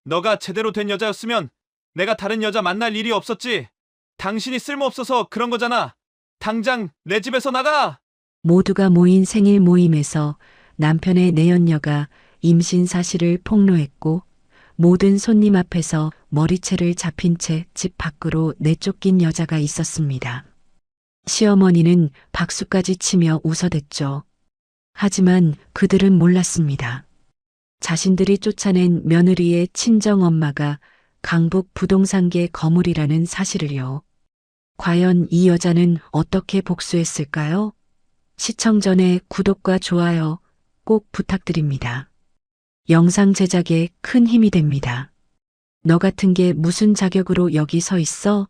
너가 제대로 된 여자였으면 내가 다른 여자 만날 일이 없었지. 당신이 쓸모없어서 그런 거잖아. 당장 내 집에서 나가! 모두가 모인 생일 모임에서 남편의 내연녀가 임신 사실을 폭로했고 모든 손님 앞에서 머리채를 잡힌 채 집 밖으로 내쫓긴 여자가 있었습니다. 시어머니는 박수까지 치며 웃어댔죠. 하지만 그들은 몰랐습니다. 자신들이 쫓아낸 며느리의 친정엄마가 강북 부동산계 거물이라는 사실을요. 과연 이 여자는 어떻게 복수했을까요? 시청 전에 구독과 좋아요 꼭 부탁드립니다. 영상 제작에 큰 힘이 됩니다. 너 같은 게 무슨 자격으로 여기 서 있어?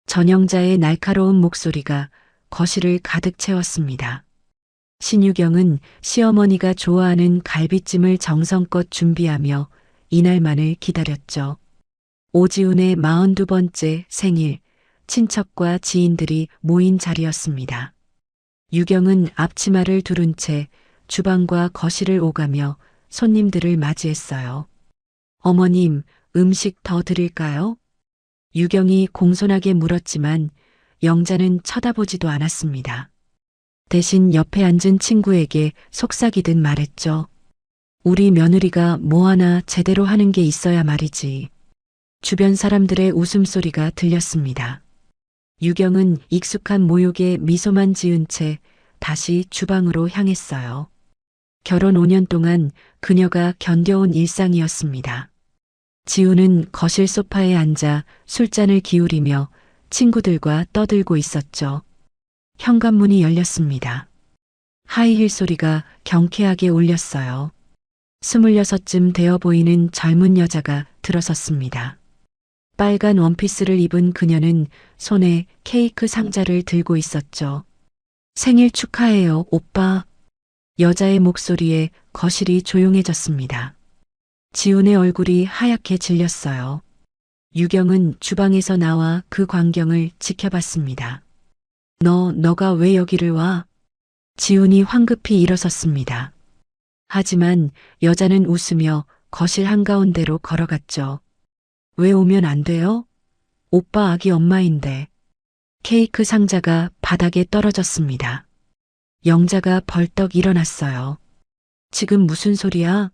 전영자의 날카로운 목소리가 거실을 가득 채웠습니다. 신유경은 시어머니가 좋아하는 갈비찜을 정성껏 준비하며 이날만을 기다렸죠. 오지훈의 42번째 생일, 친척과 지인들이 모인 자리였습니다. 유경은 앞치마를 두른 채 주방과 거실을 오가며 손님들을 맞이했어요. 어머님, 음식 더 드릴까요? 유경이 공손하게 물었지만 영자는 쳐다보지도 않았습니다. 대신 옆에 앉은 친구에게 속삭이듯 말했죠. 우리 며느리가 뭐 하나 제대로 하는 게 있어야 말이지. 주변 사람들의 웃음소리가 들렸습니다. 유경은 익숙한 모욕에 미소만 지은 채 다시 주방으로 향했어요. 결혼 5년 동안 그녀가 견뎌온 일상이었습니다. 지우는 거실 소파에 앉아 술잔을 기울이며 친구들과 떠들고 있었죠. 현관문이 열렸습니다. 하이힐 소리가 경쾌하게 울렸어요. 26쯤 되어 보이는 젊은 여자가 들어섰습니다. 빨간 원피스를 입은 그녀는 손에 케이크 상자를 들고 있었죠. 생일 축하해요, 오빠. 여자의 목소리에 거실이 조용해졌습니다. 지훈의 얼굴이 하얗게 질렸어요. 유경은 주방에서 나와 그 광경을 지켜봤습니다. 너가 왜 여기를 와? 지훈이 황급히 일어섰습니다. 하지만 여자는 웃으며 거실 한가운데로 걸어갔죠. 왜 오면 안 돼요? 오빠 아기 엄마인데. 케이크 상자가 바닥에 떨어졌습니다. 영자가 벌떡 일어났어요. 지금 무슨 소리야?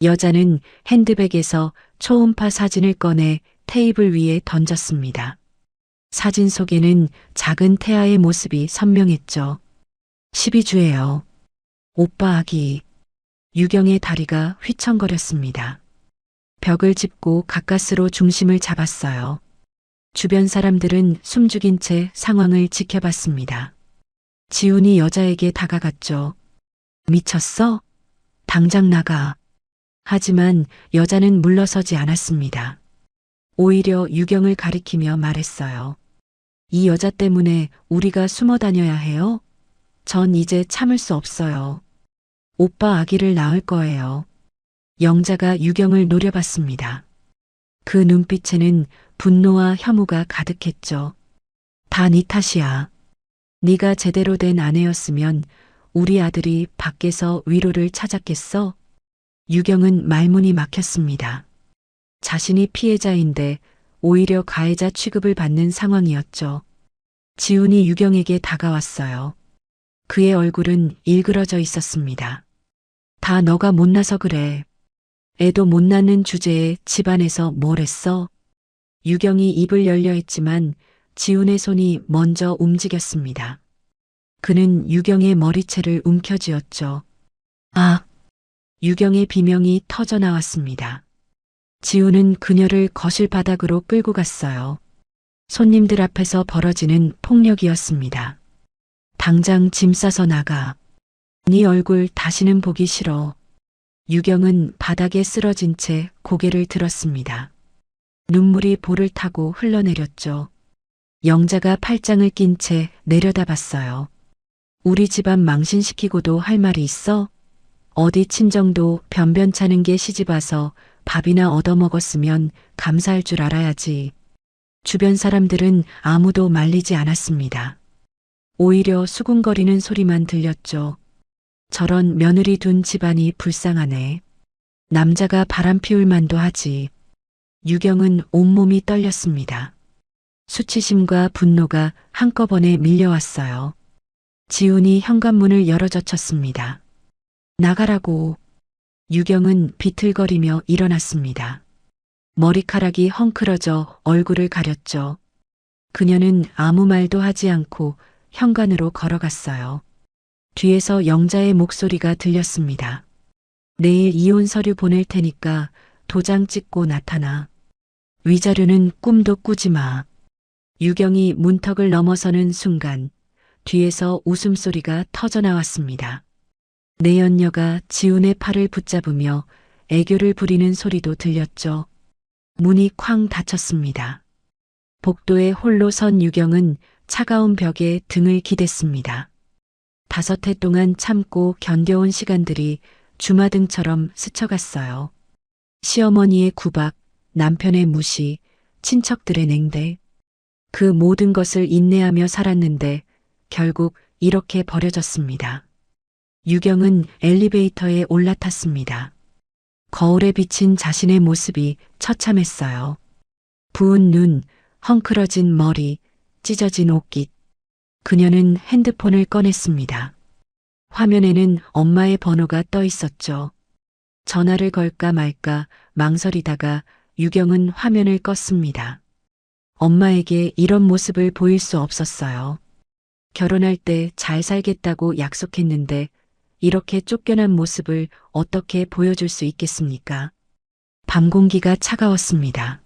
여자는 핸드백에서 초음파 사진을 꺼내 테이블 위에 던졌습니다. 사진 속에는 작은 태아의 모습이 선명했죠. 12주예요. 오빠 아기. 유경의 다리가 휘청거렸습니다. 벽을 짚고 가까스로 중심을 잡았어요. 주변 사람들은 숨죽인 채 상황을 지켜봤습니다. 지훈이 여자에게 다가갔죠. 미쳤어? 당장 나가. 하지만 여자는 물러서지 않았습니다. 오히려 유경을 가리키며 말했어요. 이 여자 때문에 우리가 숨어 다녀야 해요? 전 이제 참을 수 없어요. 오빠 아기를 낳을 거예요. 영자가 유경을 노려봤습니다. 그 눈빛에는 분노와 혐오가 가득했죠. 다 네 탓이야. 네가 제대로 된 아내였으면 우리 아들이 밖에서 위로를 찾았겠어? 유경은 말문이 막혔습니다. 자신이 피해자인데 오히려 가해자 취급을 받는 상황이었죠. 지훈이 유경에게 다가왔어요. 그의 얼굴은 일그러져 있었습니다. 다 너가 못나서 그래. 애도 못 낳는 주제에 집안에서 뭘 했어? 유경이 입을 열려 했지만 지훈의 손이 먼저 움직였습니다. 그는 유경의 머리채를 움켜쥐었죠. 아! 유경의 비명이 터져 나왔습니다. 지훈은 그녀를 거실 바닥으로 끌고 갔어요. 손님들 앞에서 벌어지는 폭력이었습니다. 당장 짐 싸서 나가. 네 얼굴 다시는 보기 싫어. 유경은 바닥에 쓰러진 채 고개를 들었습니다. 눈물이 볼을 타고 흘러내렸죠. 영자가 팔짱을 낀 채 내려다봤어요. 우리 집안 망신시키고도 할 말이 있어? 어디 친정도 변변찮은 게 시집와서 밥이나 얻어먹었으면 감사할 줄 알아야지. 주변 사람들은 아무도 말리지 않았습니다. 오히려 수군거리는 소리만 들렸죠. 저런 며느리 둔 집안이 불쌍하네. 남자가 바람 피울 만도 하지. 유경은 온몸이 떨렸습니다. 수치심과 분노가 한꺼번에 밀려왔어요. 지훈이 현관문을 열어젖혔습니다. 나가라고. 유경은 비틀거리며 일어났습니다. 머리카락이 헝클어져 얼굴을 가렸죠. 그녀는 아무 말도 하지 않고 현관으로 걸어갔어요. 뒤에서 영자의 목소리가 들렸습니다. 내일 이혼 서류 보낼 테니까 도장 찍고 나타나. 위자료는 꿈도 꾸지 마. 유경이 문턱을 넘어서는 순간 뒤에서 웃음소리가 터져나왔습니다. 내연녀가 지훈의 팔을 붙잡으며 애교를 부리는 소리도 들렸죠. 문이 쾅 닫혔습니다. 복도에 홀로 선 유경은 차가운 벽에 등을 기댔습니다. 5해 동안 참고 견뎌온 시간들이 주마등처럼 스쳐갔어요. 시어머니의 구박, 남편의 무시, 친척들의 냉대. 그 모든 것을 인내하며 살았는데 결국 이렇게 버려졌습니다. 유경은 엘리베이터에 올라탔습니다. 거울에 비친 자신의 모습이 처참했어요. 부은 눈, 헝클어진 머리, 찢어진 옷깃. 그녀는 핸드폰을 꺼냈습니다. 화면에는 엄마의 번호가 떠 있었죠. 전화를 걸까 말까 망설이다가 유경은 화면을 껐습니다. 엄마에게 이런 모습을 보일 수 없었어요. 결혼할 때 잘 살겠다고 약속했는데 이렇게 쫓겨난 모습을 어떻게 보여줄 수 있겠습니까? 밤 공기가 차가웠습니다.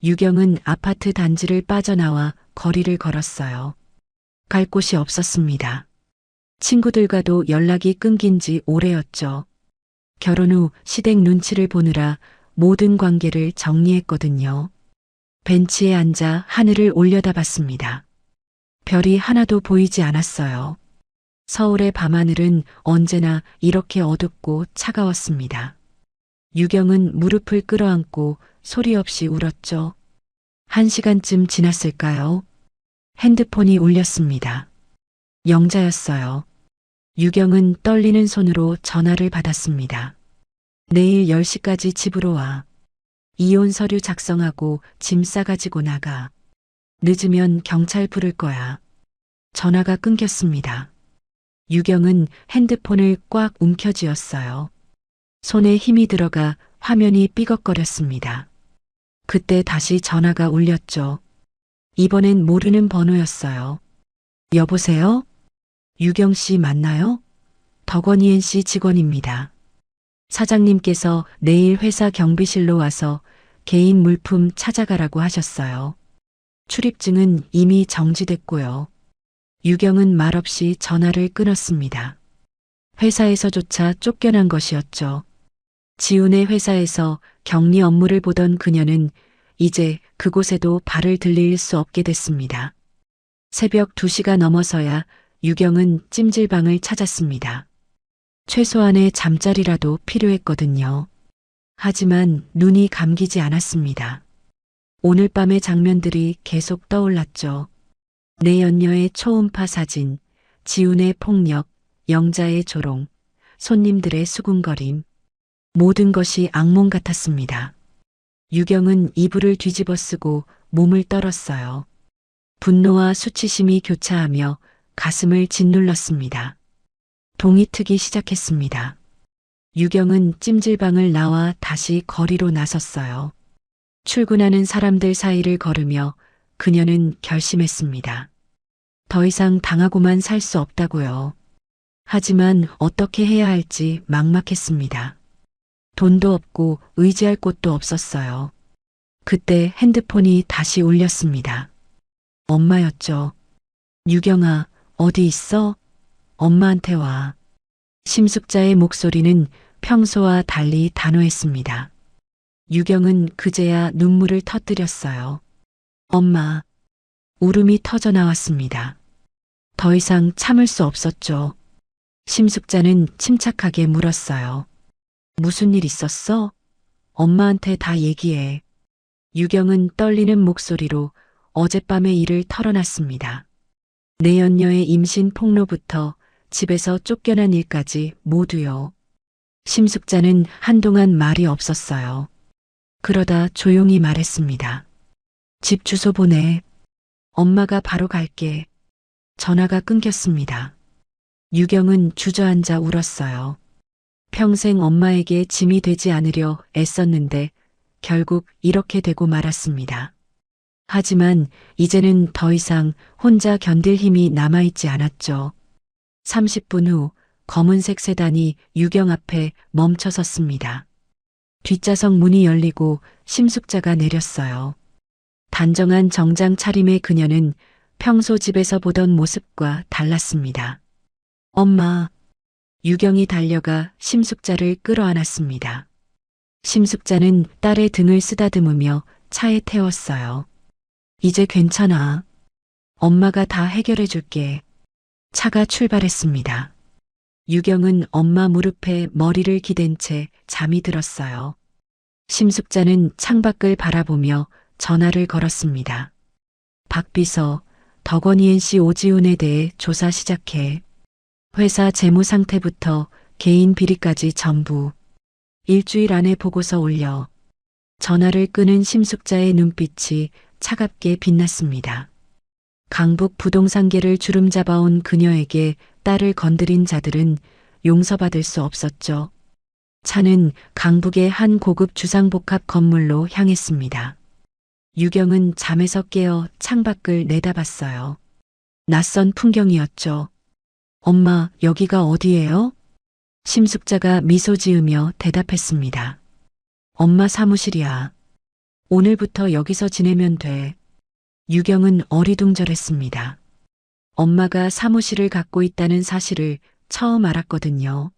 유경은 아파트 단지를 빠져나와 거리를 걸었어요. 갈 곳이 없었습니다. 친구들과도 연락이 끊긴 지 오래였죠. 결혼 후 시댁 눈치를 보느라 모든 관계를 정리했거든요. 벤치에 앉아 하늘을 올려다봤습니다. 별이 하나도 보이지 않았어요. 서울의 밤하늘은 언제나 이렇게 어둡고 차가웠습니다. 유경은 무릎을 끌어안고 소리 없이 울었죠. 1시간쯤 지났을까요? 핸드폰이 울렸습니다. 영자였어요. 유경은 떨리는 손으로 전화를 받았습니다. 내일 10시까지 집으로 와. 이혼 서류 작성하고 짐 싸가지고 나가. 늦으면 경찰 부를 거야. 전화가 끊겼습니다. 유경은 핸드폰을 꽉 움켜쥐었어요. 손에 힘이 들어가 화면이 삐걱거렸습니다. 그때 다시 전화가 울렸죠. 이번엔 모르는 번호였어요. 여보세요? 유경 씨 맞나요? 덕원이 NC 직원입니다. 사장님께서 내일 회사 경비실로 와서 개인 물품 찾아가라고 하셨어요. 출입증은 이미 정지됐고요. 유경은 말없이 전화를 끊었습니다. 회사에서조차 쫓겨난 것이었죠. 지훈의 회사에서 격리 업무를 보던 그녀는 이제 그곳에도 발을 들릴 수 없게 됐습니다. 새벽 2시가 넘어서야 유경은 찜질방을 찾았습니다. 최소한의 잠자리라도 필요했거든요. 하지만 눈이 감기지 않았습니다. 오늘 밤의 장면들이 계속 떠올랐죠. 내연녀의 초음파 사진, 지훈의 폭력, 영자의 조롱, 손님들의 수군거림. 모든 것이 악몽 같았습니다. 유경은 이불을 뒤집어 쓰고 몸을 떨었어요. 분노와 수치심이 교차하며 가슴을 짓눌렀습니다. 동이 트기 시작했습니다. 유경은 찜질방을 나와 다시 거리로 나섰어요. 출근하는 사람들 사이를 걸으며 그녀는 결심했습니다. 더 이상 당하고만 살 수 없다고요. 하지만 어떻게 해야 할지 막막했습니다. 돈도 없고 의지할 곳도 없었어요. 그때 핸드폰이 다시 울렸습니다. 엄마였죠. 유경아, 어디 있어? 엄마한테 와. 심숙자의 목소리는 평소와 달리 단호했습니다. 유경은 그제야 눈물을 터뜨렸어요. 엄마. 울음이 터져 나왔습니다. 더 이상 참을 수 없었죠. 심숙자는 침착하게 물었어요. 무슨 일 있었어? 엄마한테 다 얘기해. 유경은 떨리는 목소리로 어젯밤의 일을 털어놨습니다. 내연녀의 임신 폭로부터 집에서 쫓겨난 일까지 모두요. 심숙자는 한동안 말이 없었어요. 그러다 조용히 말했습니다. 집 주소 보내. 엄마가 바로 갈게. 전화가 끊겼습니다. 유경은 주저앉아 울었어요. 평생 엄마에게 짐이 되지 않으려 애썼는데 결국 이렇게 되고 말았습니다. 하지만 이제는 더 이상 혼자 견딜 힘이 남아있지 않았죠. 30분 후 검은색 세단이 유경 앞에 멈춰섰습니다. 뒷좌석 문이 열리고 심숙자가 내렸어요. 단정한 정장 차림의 그녀는 평소 집에서 보던 모습과 달랐습니다. 엄마, 유경이 달려가 심숙자를 끌어안았습니다. 심숙자는 딸의 등을 쓰다듬으며 차에 태웠어요. 이제 괜찮아. 엄마가 다 해결해 줄게. 차가 출발했습니다. 유경은 엄마 무릎에 머리를 기댄 채 잠이 들었어요. 심숙자는 창밖을 바라보며 전화를 걸었습니다. 박비서, 덕원이 씨 오지훈에 대해 조사 시작해. 회사 재무 상태부터 개인 비리까지 전부. 일주일 안에 보고서 올려. 전화를 끄는 심숙자의 눈빛이 차갑게 빛났습니다. 강북 부동산계를 주름잡아온 그녀에게 딸을 건드린 자들은 용서받을 수 없었죠. 차는 강북의 한 고급 주상복합 건물로 향했습니다. 유경은 잠에서 깨어 창밖을 내다봤어요. 낯선 풍경이었죠. 엄마, 여기가 어디예요? 심숙자가 미소 지으며 대답했습니다. 엄마 사무실이야. 오늘부터 여기서 지내면 돼. 유경은 어리둥절했습니다. 엄마가 사무실을 갖고 있다는 사실을 처음 알았거든요.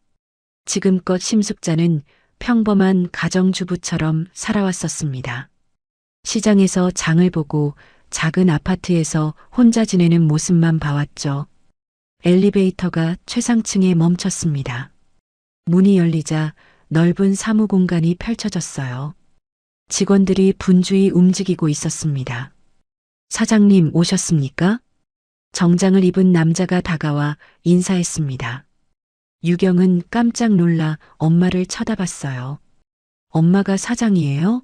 지금껏 심숙자는 평범한 가정주부처럼 살아왔었습니다. 시장에서 장을 보고 작은 아파트에서 혼자 지내는 모습만 봐왔죠. 엘리베이터가 최상층에 멈췄습니다. 문이 열리자 넓은 사무 공간이 펼쳐졌어요. 직원들이 분주히 움직이고 있었습니다. 사장님 오셨습니까? 정장을 입은 남자가 다가와 인사했습니다. 유경은 깜짝 놀라 엄마를 쳐다봤어요. 엄마가 사장이에요?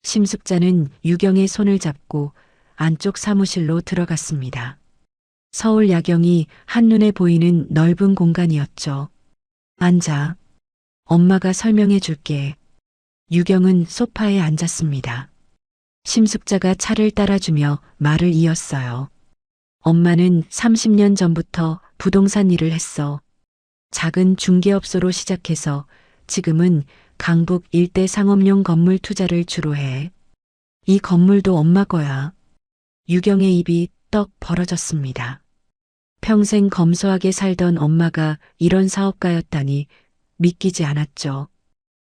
심숙자는 유경의 손을 잡고 안쪽 사무실로 들어갔습니다. 서울 야경이 한눈에 보이는 넓은 공간이었죠. 앉아. 엄마가 설명해 줄게. 유경은 소파에 앉았습니다. 심숙자가 차를 따라주며 말을 이었어요. 엄마는 30년 전부터 부동산 일을 했어. 작은 중개업소로 시작해서 지금은 강북 일대 상업용 건물 투자를 주로 해. 이 건물도 엄마 거야. 유경의 입이 떡 벌어졌습니다. 평생 검소하게 살던 엄마가 이런 사업가였다니 믿기지 않았죠.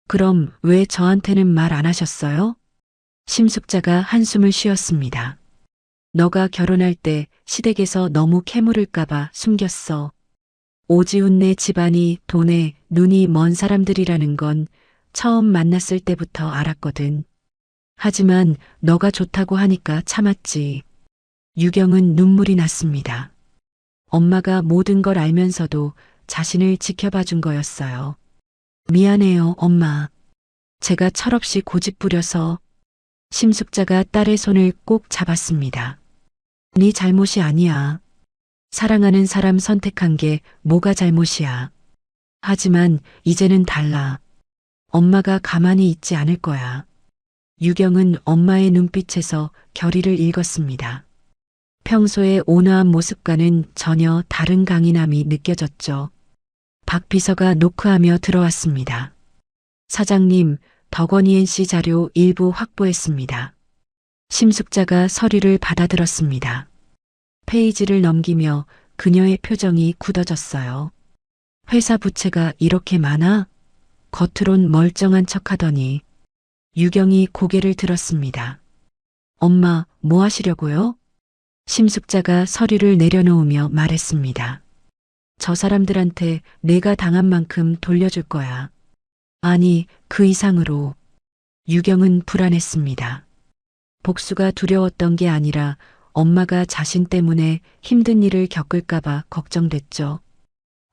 그럼 왜 저한테는 말 안 하셨어요? 심숙자가 한숨을 쉬었습니다. 너가 결혼할 때 시댁에서 너무 캐물을까봐 숨겼어. 오지훈네 집안이 돈에 눈이 먼 사람들이라는 건 처음 만났을 때부터 알았거든. 하지만 너가 좋다고 하니까 참았지. 유경은 눈물이 났습니다. 엄마가 모든 걸 알면서도 자신을 지켜봐 준 거였어요. 미안해요, 엄마. 제가 철없이 고집부려서. 심숙자가 딸의 손을 꼭 잡았습니다. 네 잘못이 아니야. 사랑하는 사람 선택한 게 뭐가 잘못이야. 하지만 이제는 달라. 엄마가 가만히 있지 않을 거야. 유경은 엄마의 눈빛에서 결의를 읽었습니다. 평소의 온화한 모습과는 전혀 다른 강인함이 느껴졌죠. 박 비서가 노크하며 들어왔습니다. 사장님, 덕원이 씨 자료 일부 확보했습니다. 심숙자가 서류를 받아들었습니다. 페이지를 넘기며 그녀의 표정이 굳어졌어요. 회사 부채가 이렇게 많아? 겉으론 멀쩡한 척하더니. 유경이 고개를 들었습니다. 엄마, 뭐 하시려고요? 심숙자가 서류를 내려놓으며 말했습니다. 저 사람들한테 내가 당한 만큼 돌려줄 거야. 아니, 그 이상으로. 유경은 불안했습니다. 복수가 두려웠던 게 아니라 엄마가 자신 때문에 힘든 일을 겪을까봐 걱정됐죠.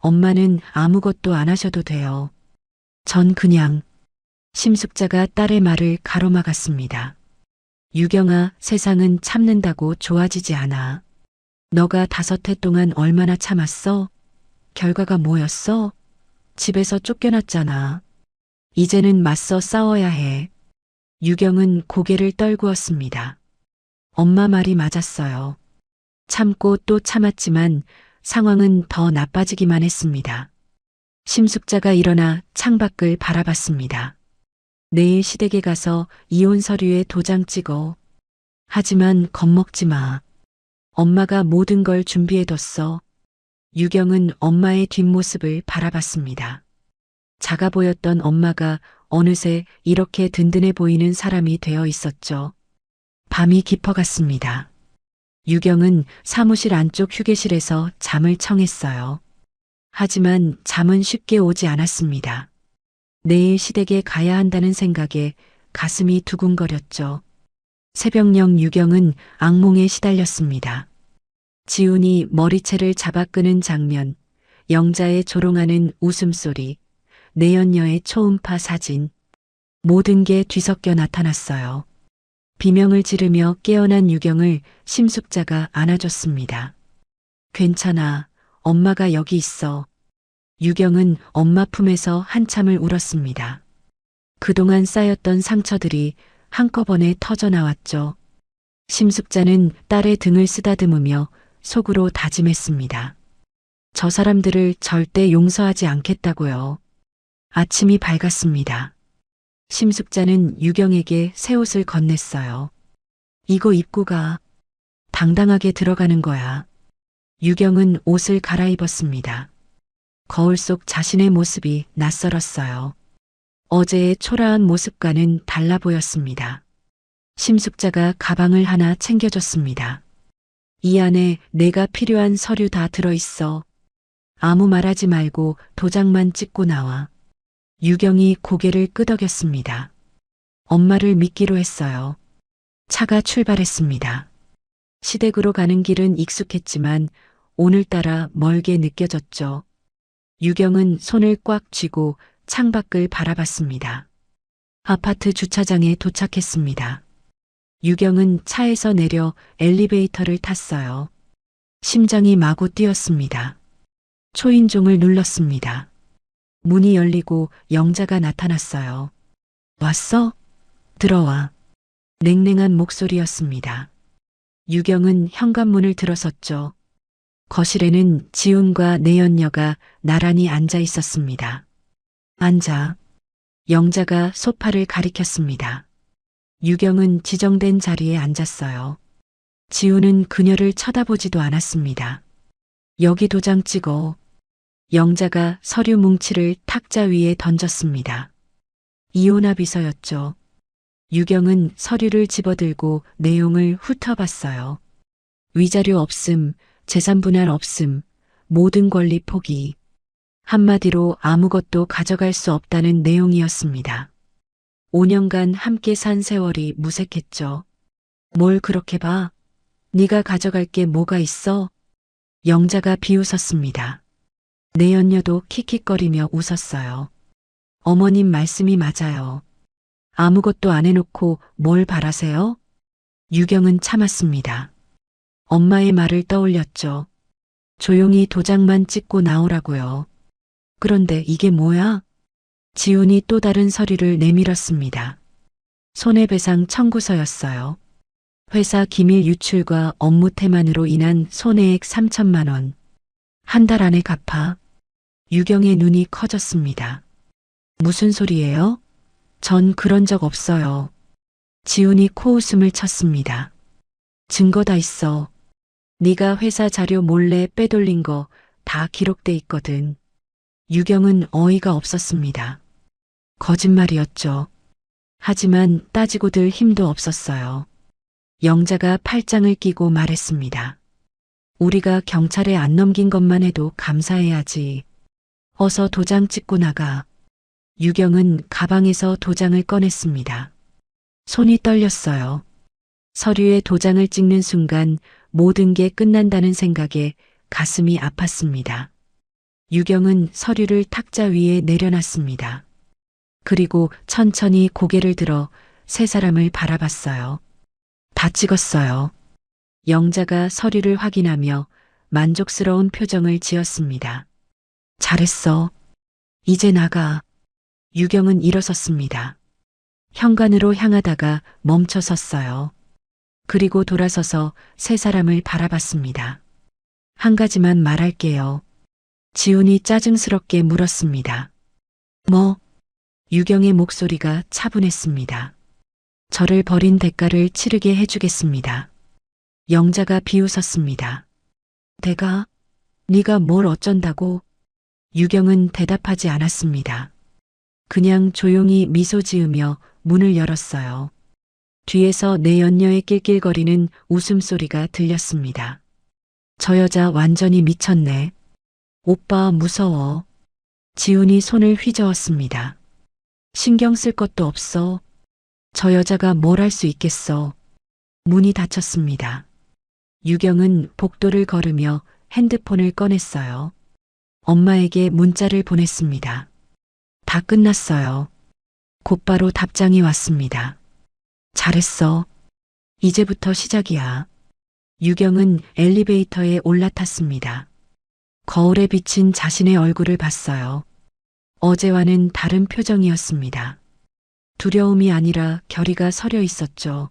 엄마는 아무것도 안 하셔도 돼요. 전 그냥 심숙자가 딸의 말을 가로막았습니다. 유경아, 세상은 참는다고 좋아지지 않아. 너가 5해 동안 얼마나 참았어? 결과가 뭐였어? 집에서 쫓겨났잖아. 이제는 맞서 싸워야 해. 유경은 고개를 떨구었습니다. 엄마 말이 맞았어요. 참고 또 참았지만 상황은 더 나빠지기만 했습니다. 심숙자가 일어나 창밖을 바라봤습니다. 내일 시댁에 가서 이혼 서류에 도장 찍어. 하지만 겁먹지 마. 엄마가 모든 걸 준비해뒀어. 유경은 엄마의 뒷모습을 바라봤습니다. 작아 보였던 엄마가 어느새 이렇게 든든해 보이는 사람이 되어 있었죠. 밤이 깊어갔습니다. 유경은 사무실 안쪽 휴게실에서 잠을 청했어요. 하지만 잠은 쉽게 오지 않았습니다. 내일 시댁에 가야 한다는 생각에 가슴이 두근거렸죠. 새벽녘 유경은 악몽에 시달렸습니다. 지훈이 머리채를 잡아 끄는 장면, 영자의 조롱하는 웃음소리, 내연녀의 초음파 사진, 모든 게 뒤섞여 나타났어요. 비명을 지르며 깨어난 유경을 심숙자가 안아줬습니다. 괜찮아, 엄마가 여기 있어. 유경은 엄마 품에서 한참을 울었습니다. 그동안 쌓였던 상처들이 한꺼번에 터져 나왔죠. 심숙자는 딸의 등을 쓰다듬으며 속으로 다짐했습니다. 저 사람들을 절대 용서하지 않겠다고요. 아침이 밝았습니다. 심숙자는 유경에게 새 옷을 건넸어요. 이거 입고 가. 당당하게 들어가는 거야. 유경은 옷을 갈아입었습니다. 거울 속 자신의 모습이 낯설었어요. 어제의 초라한 모습과는 달라 보였습니다. 심숙자가 가방을 하나 챙겨줬습니다. 이 안에 내가 필요한 서류 다 들어있어. 아무 말하지 말고 도장만 찍고 나와. 유경이 고개를 끄덕였습니다. 엄마를 믿기로 했어요. 차가 출발했습니다. 시댁으로 가는 길은 익숙했지만 오늘따라 멀게 느껴졌죠. 유경은 손을 꽉 쥐고 창밖을 바라봤습니다. 아파트 주차장에 도착했습니다. 유경은 차에서 내려 엘리베이터를 탔어요. 심장이 마구 뛰었습니다. 초인종을 눌렀습니다. 문이 열리고 영자가 나타났어요. 왔어? 들어와. 냉랭한 목소리였습니다. 유경은 현관문을 들어섰죠. 거실에는 지훈과 내연녀가 나란히 앉아 있었습니다. 앉아. 영자가 소파를 가리켰습니다. 유경은 지정된 자리에 앉았어요. 지훈은 그녀를 쳐다보지도 않았습니다. 여기 도장 찍어. 영자가 서류 뭉치를 탁자 위에 던졌습니다. 이혼합의서였죠. 유경은 서류를 집어들고 내용을 훑어봤어요. 위자료 없음, 재산 분할 없음, 모든 권리 포기. 한마디로 아무것도 가져갈 수 없다는 내용이었습니다. 5년간 함께 산 세월이 무색했죠. 뭘 그렇게 봐? 네가 가져갈 게 뭐가 있어? 영자가 비웃었습니다. 내연녀도 킥킥거리며 웃었어요. 어머님 말씀이 맞아요. 아무것도 안 해놓고 뭘 바라세요? 유경은 참았습니다. 엄마의 말을 떠올렸죠. 조용히 도장만 찍고 나오라고요. 그런데 이게 뭐야? 지훈이 또 다른 서류를 내밀었습니다. 손해배상 청구서였어요. 회사 기밀 유출과 업무 태만으로 인한 손해액 3천만 원. 한 달 안에 갚아. 유경의 눈이 커졌습니다. 무슨 소리예요? 전 그런 적 없어요. 지훈이 코웃음을 쳤습니다. 증거 다 있어. 네가 회사 자료 몰래 빼돌린 거 다 기록돼 있거든. 유경은 어이가 없었습니다. 거짓말이었죠. 하지만 따지고 들 힘도 없었어요. 영자가 팔짱을 끼고 말했습니다. 우리가 경찰에 안 넘긴 것만 해도 감사해야지. 어서 도장 찍고 나가. 유경은 가방에서 도장을 꺼냈습니다. 손이 떨렸어요. 서류에 도장을 찍는 순간 모든 게 끝난다는 생각에 가슴이 아팠습니다. 유경은 서류를 탁자 위에 내려놨습니다. 그리고 천천히 고개를 들어 세 사람을 바라봤어요. 다 찍었어요. 영자가 서류를 확인하며 만족스러운 표정을 지었습니다. 잘했어. 이제 나가. 유경은 일어섰습니다. 현관으로 향하다가 멈춰 섰어요. 그리고 돌아서서 세 사람을 바라봤습니다. 한 가지만 말할게요. 지훈이 짜증스럽게 물었습니다. 뭐? 유경의 목소리가 차분했습니다. 저를 버린 대가를 치르게 해주겠습니다. 영자가 비웃었습니다. 내가? 네가 뭘 어쩐다고? 유경은 대답하지 않았습니다. 그냥 조용히 미소 지으며 문을 열었어요. 뒤에서 내 연녀의 낄낄거리는 웃음소리가 들렸습니다. 저 여자 완전히 미쳤네. 오빠 무서워. 지훈이 손을 휘저었습니다. 신경 쓸 것도 없어. 저 여자가 뭘 할 수 있겠어. 문이 닫혔습니다. 유경은 복도를 걸으며 핸드폰을 꺼냈어요. 엄마에게 문자를 보냈습니다. 다 끝났어요. 곧바로 답장이 왔습니다. 잘했어. 이제부터 시작이야. 유경은 엘리베이터에 올라탔습니다. 거울에 비친 자신의 얼굴을 봤어요. 어제와는 다른 표정이었습니다. 두려움이 아니라 결의가 서려 있었죠.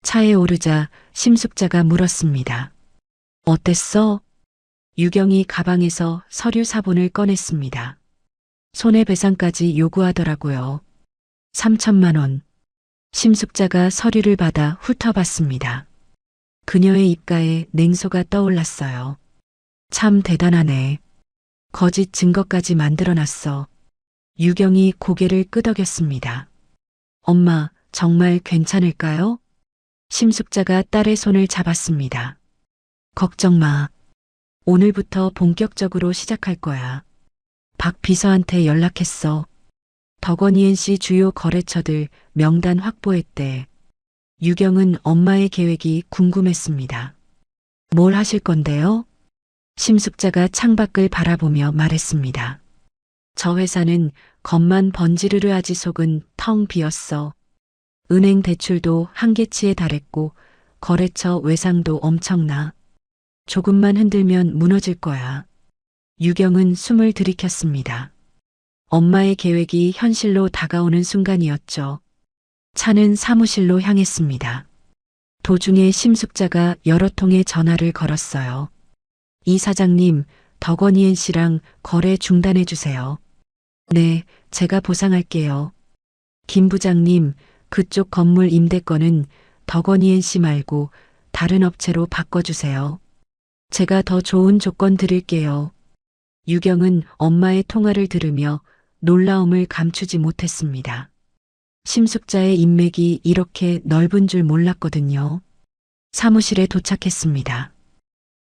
차에 오르자 심숙자가 물었습니다. 어땠어? 유경이 가방에서 서류 사본을 꺼냈습니다. 손해배상까지 요구하더라고요. 3천만 원. 심숙자가 서류를 받아 훑어봤습니다. 그녀의 입가에 냉소가 떠올랐어요. 참 대단하네. 거짓 증거까지 만들어놨어. 유경이 고개를 끄덕였습니다. 엄마, 정말 괜찮을까요? 심숙자가 딸의 손을 잡았습니다. 걱정 마. 오늘부터 본격적으로 시작할 거야. 박 비서한테 연락했어. 덕원이엔씨 주요 거래처들 명단 확보했대. 유경은 엄마의 계획이 궁금했습니다. 뭘 하실 건데요? 심숙자가 창밖을 바라보며 말했습니다. 저 회사는 겉만 번지르르 하지 속은 텅 비었어. 은행 대출도 한계치에 달했고 거래처 외상도 엄청나. 조금만 흔들면 무너질 거야. 유경은 숨을 들이켰습니다. 엄마의 계획이 현실로 다가오는 순간이었죠. 차는 사무실로 향했습니다. 도중에 심숙자가 여러 통의 전화를 걸었어요. 이 사장님, 덕원이엔 씨랑 거래 중단해 주세요. 네, 제가 보상할게요. 김 부장님, 그쪽 건물 임대권은 덕원이엔 씨 말고 다른 업체로 바꿔주세요. 제가 더 좋은 조건 드릴게요. 유경은 엄마의 통화를 들으며 놀라움을 감추지 못했습니다. 심숙자의 인맥이 이렇게 넓은 줄 몰랐거든요. 사무실에 도착했습니다.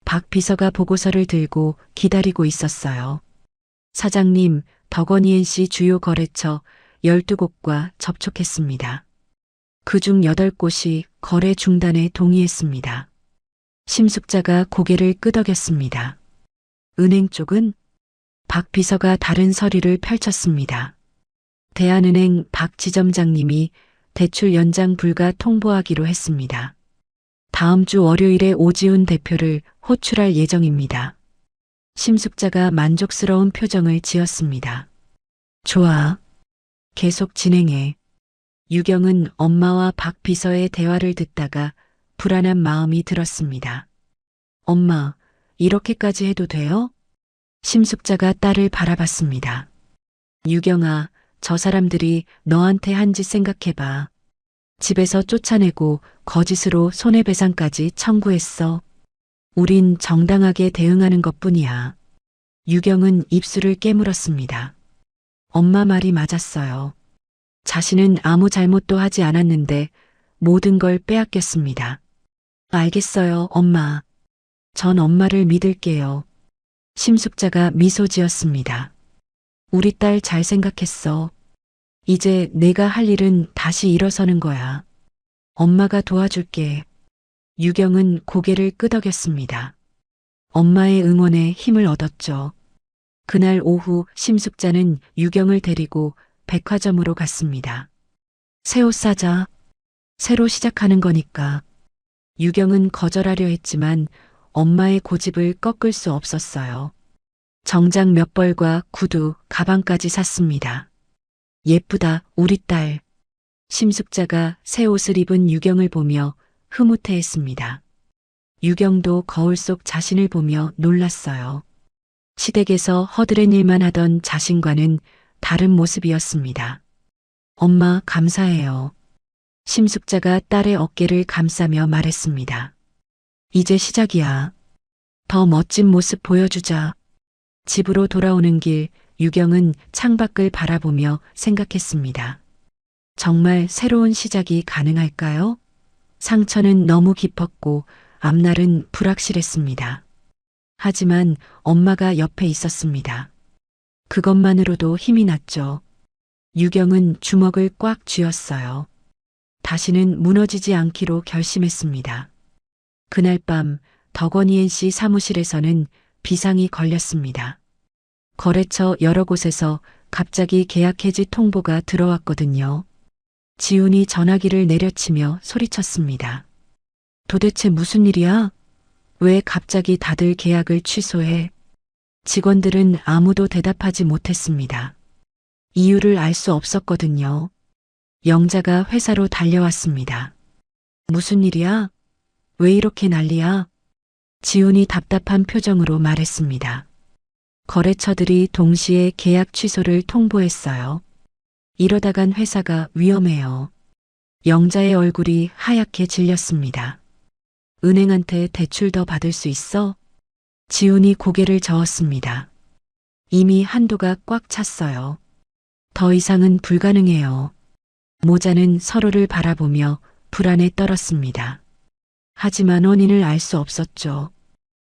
박 비서가 보고서를 들고 기다리고 있었어요. 사장님, 덕원이엔 씨 주요 거래처 12곳과 접촉했습니다. 그중 8곳이 거래 중단에 동의했습니다. 심숙자가 고개를 끄덕였습니다. 은행 쪽은? 박 비서가 다른 서류를 펼쳤습니다. 대한은행 박 지점장님이 대출 연장 불가 통보하기로 했습니다. 다음 주 월요일에 오지훈 대표를 호출할 예정입니다. 심숙자가 만족스러운 표정을 지었습니다. 좋아. 계속 진행해. 유경은 엄마와 박 비서의 대화를 듣다가 불안한 마음이 들었습니다. 엄마, 이렇게까지 해도 돼요? 심숙자가 딸을 바라봤습니다. 유경아, 저 사람들이 너한테 한 짓 생각해봐. 집에서 쫓아내고 거짓으로 손해배상까지 청구했어. 우린 정당하게 대응하는 것뿐이야. 유경은 입술을 깨물었습니다. 엄마 말이 맞았어요. 자신은 아무 잘못도 하지 않았는데 모든 걸 빼앗겼습니다. 알겠어요, 엄마. 전 엄마를 믿을게요. 심숙자가 미소 지었습니다. 우리 딸 잘 생각했어. 이제 내가 할 일은 다시 일어서는 거야. 엄마가 도와줄게. 유경은 고개를 끄덕였습니다. 엄마의 응원에 힘을 얻었죠. 그날 오후 심숙자는 유경을 데리고 백화점으로 갔습니다. 새 옷 사자. 새로 시작하는 거니까. 유경은 거절하려 했지만 엄마의 고집을 꺾을 수 없었어요. 정장 몇 벌과 구두, 가방까지 샀습니다. 예쁘다, 우리 딸. 심숙자가 새 옷을 입은 유경을 보며 흐뭇해했습니다. 유경도 거울 속 자신을 보며 놀랐어요. 시댁에서 허드렛 일만 하던 자신과는 다른 모습이었습니다. 엄마, 감사해요. 심숙자가 딸의 어깨를 감싸며 말했습니다. 이제 시작이야. 더 멋진 모습 보여주자. 집으로 돌아오는 길, 유경은 창밖을 바라보며 생각했습니다. 정말 새로운 시작이 가능할까요? 상처는 너무 깊었고 앞날은 불확실했습니다. 하지만 엄마가 옆에 있었습니다. 그것만으로도 힘이 났죠. 유경은 주먹을 꽉 쥐었어요. 다시는 무너지지 않기로 결심했습니다. 그날 밤 덕원이엔 씨 사무실에서는 비상이 걸렸습니다. 거래처 여러 곳에서 갑자기 계약 해지 통보가 들어왔거든요. 지훈이 전화기를 내려치며 소리쳤습니다. 도대체 무슨 일이야? 왜 갑자기 다들 계약을 취소해? 직원들은 아무도 대답하지 못했습니다. 이유를 알 수 없었거든요. 영자가 회사로 달려왔습니다. 무슨 일이야? 왜 이렇게 난리야? 지훈이 답답한 표정으로 말했습니다. 거래처들이 동시에 계약 취소를 통보했어요. 이러다간 회사가 위험해요. 영자의 얼굴이 하얗게 질렸습니다. 은행한테 대출 더 받을 수 있어? 지훈이 고개를 저었습니다. 이미 한도가 꽉 찼어요. 더 이상은 불가능해요. 모자는 서로를 바라보며 불안에 떨었습니다. 하지만 원인을 알 수 없었죠.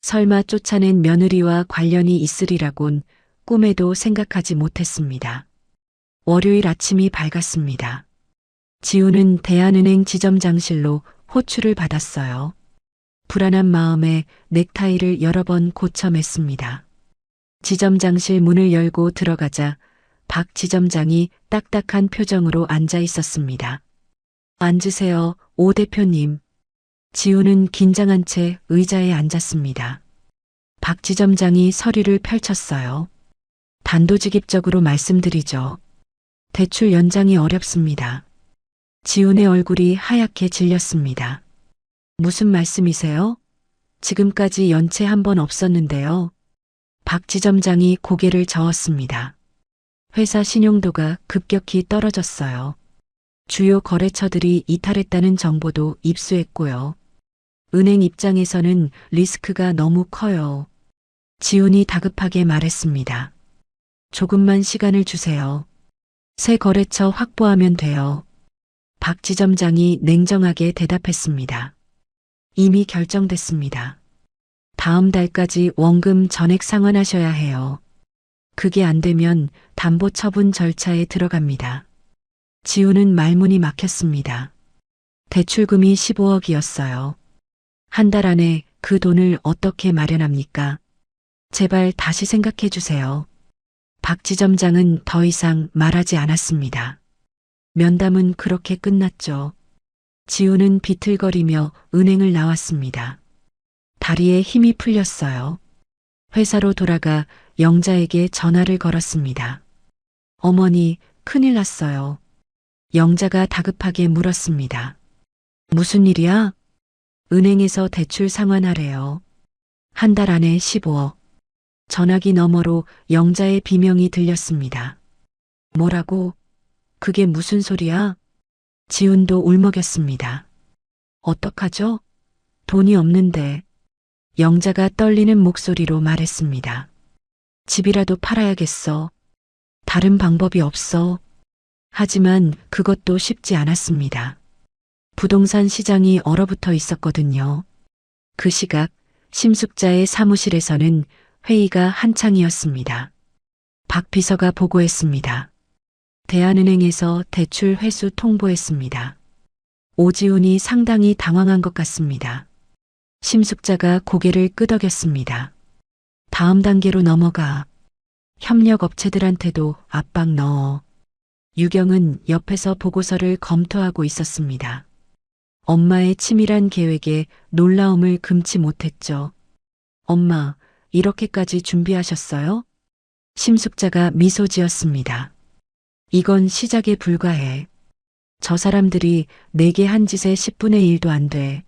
설마 쫓아낸 며느리와 관련이 있으리라곤 꿈에도 생각하지 못했습니다. 월요일 아침이 밝았습니다. 지훈은 대한은행 지점장실로 호출을 받았어요. 불안한 마음에 넥타이를 여러 번 고쳐 맸습니다. 지점장실 문을 열고 들어가자 박 지점장이 딱딱한 표정으로 앉아 있었습니다. 앉으세요, 오 대표님. 지훈은 긴장한 채 의자에 앉았습니다. 박 지점장이 서류를 펼쳤어요. 단도직입적으로 말씀드리죠. 대출 연장이 어렵습니다. 지훈의 얼굴이 하얗게 질렸습니다. 무슨 말씀이세요? 지금까지 연체 한 번 없었는데요. 박 지점장이 고개를 저었습니다. 회사 신용도가 급격히 떨어졌어요. 주요 거래처들이 이탈했다는 정보도 입수했고요. 은행 입장에서는 리스크가 너무 커요. 지훈이 다급하게 말했습니다. 조금만 시간을 주세요. 새 거래처 확보하면 돼요. 박 지점장이 냉정하게 대답했습니다. 이미 결정됐습니다. 다음 달까지 원금 전액 상환하셔야 해요. 그게 안 되면 담보 처분 절차에 들어갑니다. 지훈은 말문이 막혔습니다. 대출금이 15억이었어요. 한 달 안에 그 돈을 어떻게 마련합니까? 제발 다시 생각해 주세요. 박 지점장은 더 이상 말하지 않았습니다. 면담은 그렇게 끝났죠. 지훈은 비틀거리며 은행을 나왔습니다. 다리에 힘이 풀렸어요. 회사로 돌아가 영자에게 전화를 걸었습니다. 어머니, 큰일 났어요. 영자가 다급하게 물었습니다. 무슨 일이야? 은행에서 대출 상환하래요. 한 달 안에 15억. 전화기 너머로 영자의 비명이 들렸습니다. 뭐라고? 그게 무슨 소리야? 지훈도 울먹였습니다. 어떡하죠? 돈이 없는데. 영자가 떨리는 목소리로 말했습니다. 집이라도 팔아야겠어. 다른 방법이 없어. 하지만 그것도 쉽지 않았습니다. 부동산 시장이 얼어붙어 있었거든요. 그 시각 심숙자의 사무실에서는 회의가 한창이었습니다. 박 비서가 보고했습니다. 대한은행에서 대출 회수 통보했습니다. 오지훈이 상당히 당황한 것 같습니다. 심숙자가 고개를 끄덕였습니다. 다음 단계로 넘어가. 협력업체들한테도 압박 넣어. 유경은 옆에서 보고서를 검토하고 있었습니다. 엄마의 치밀한 계획에 놀라움을 금치 못했죠. 엄마, 이렇게까지 준비하셨어요? 심숙자가 미소 지었습니다. 이건 시작에 불과해. 저 사람들이 내게 한 짓의 10분의 1도 안 돼.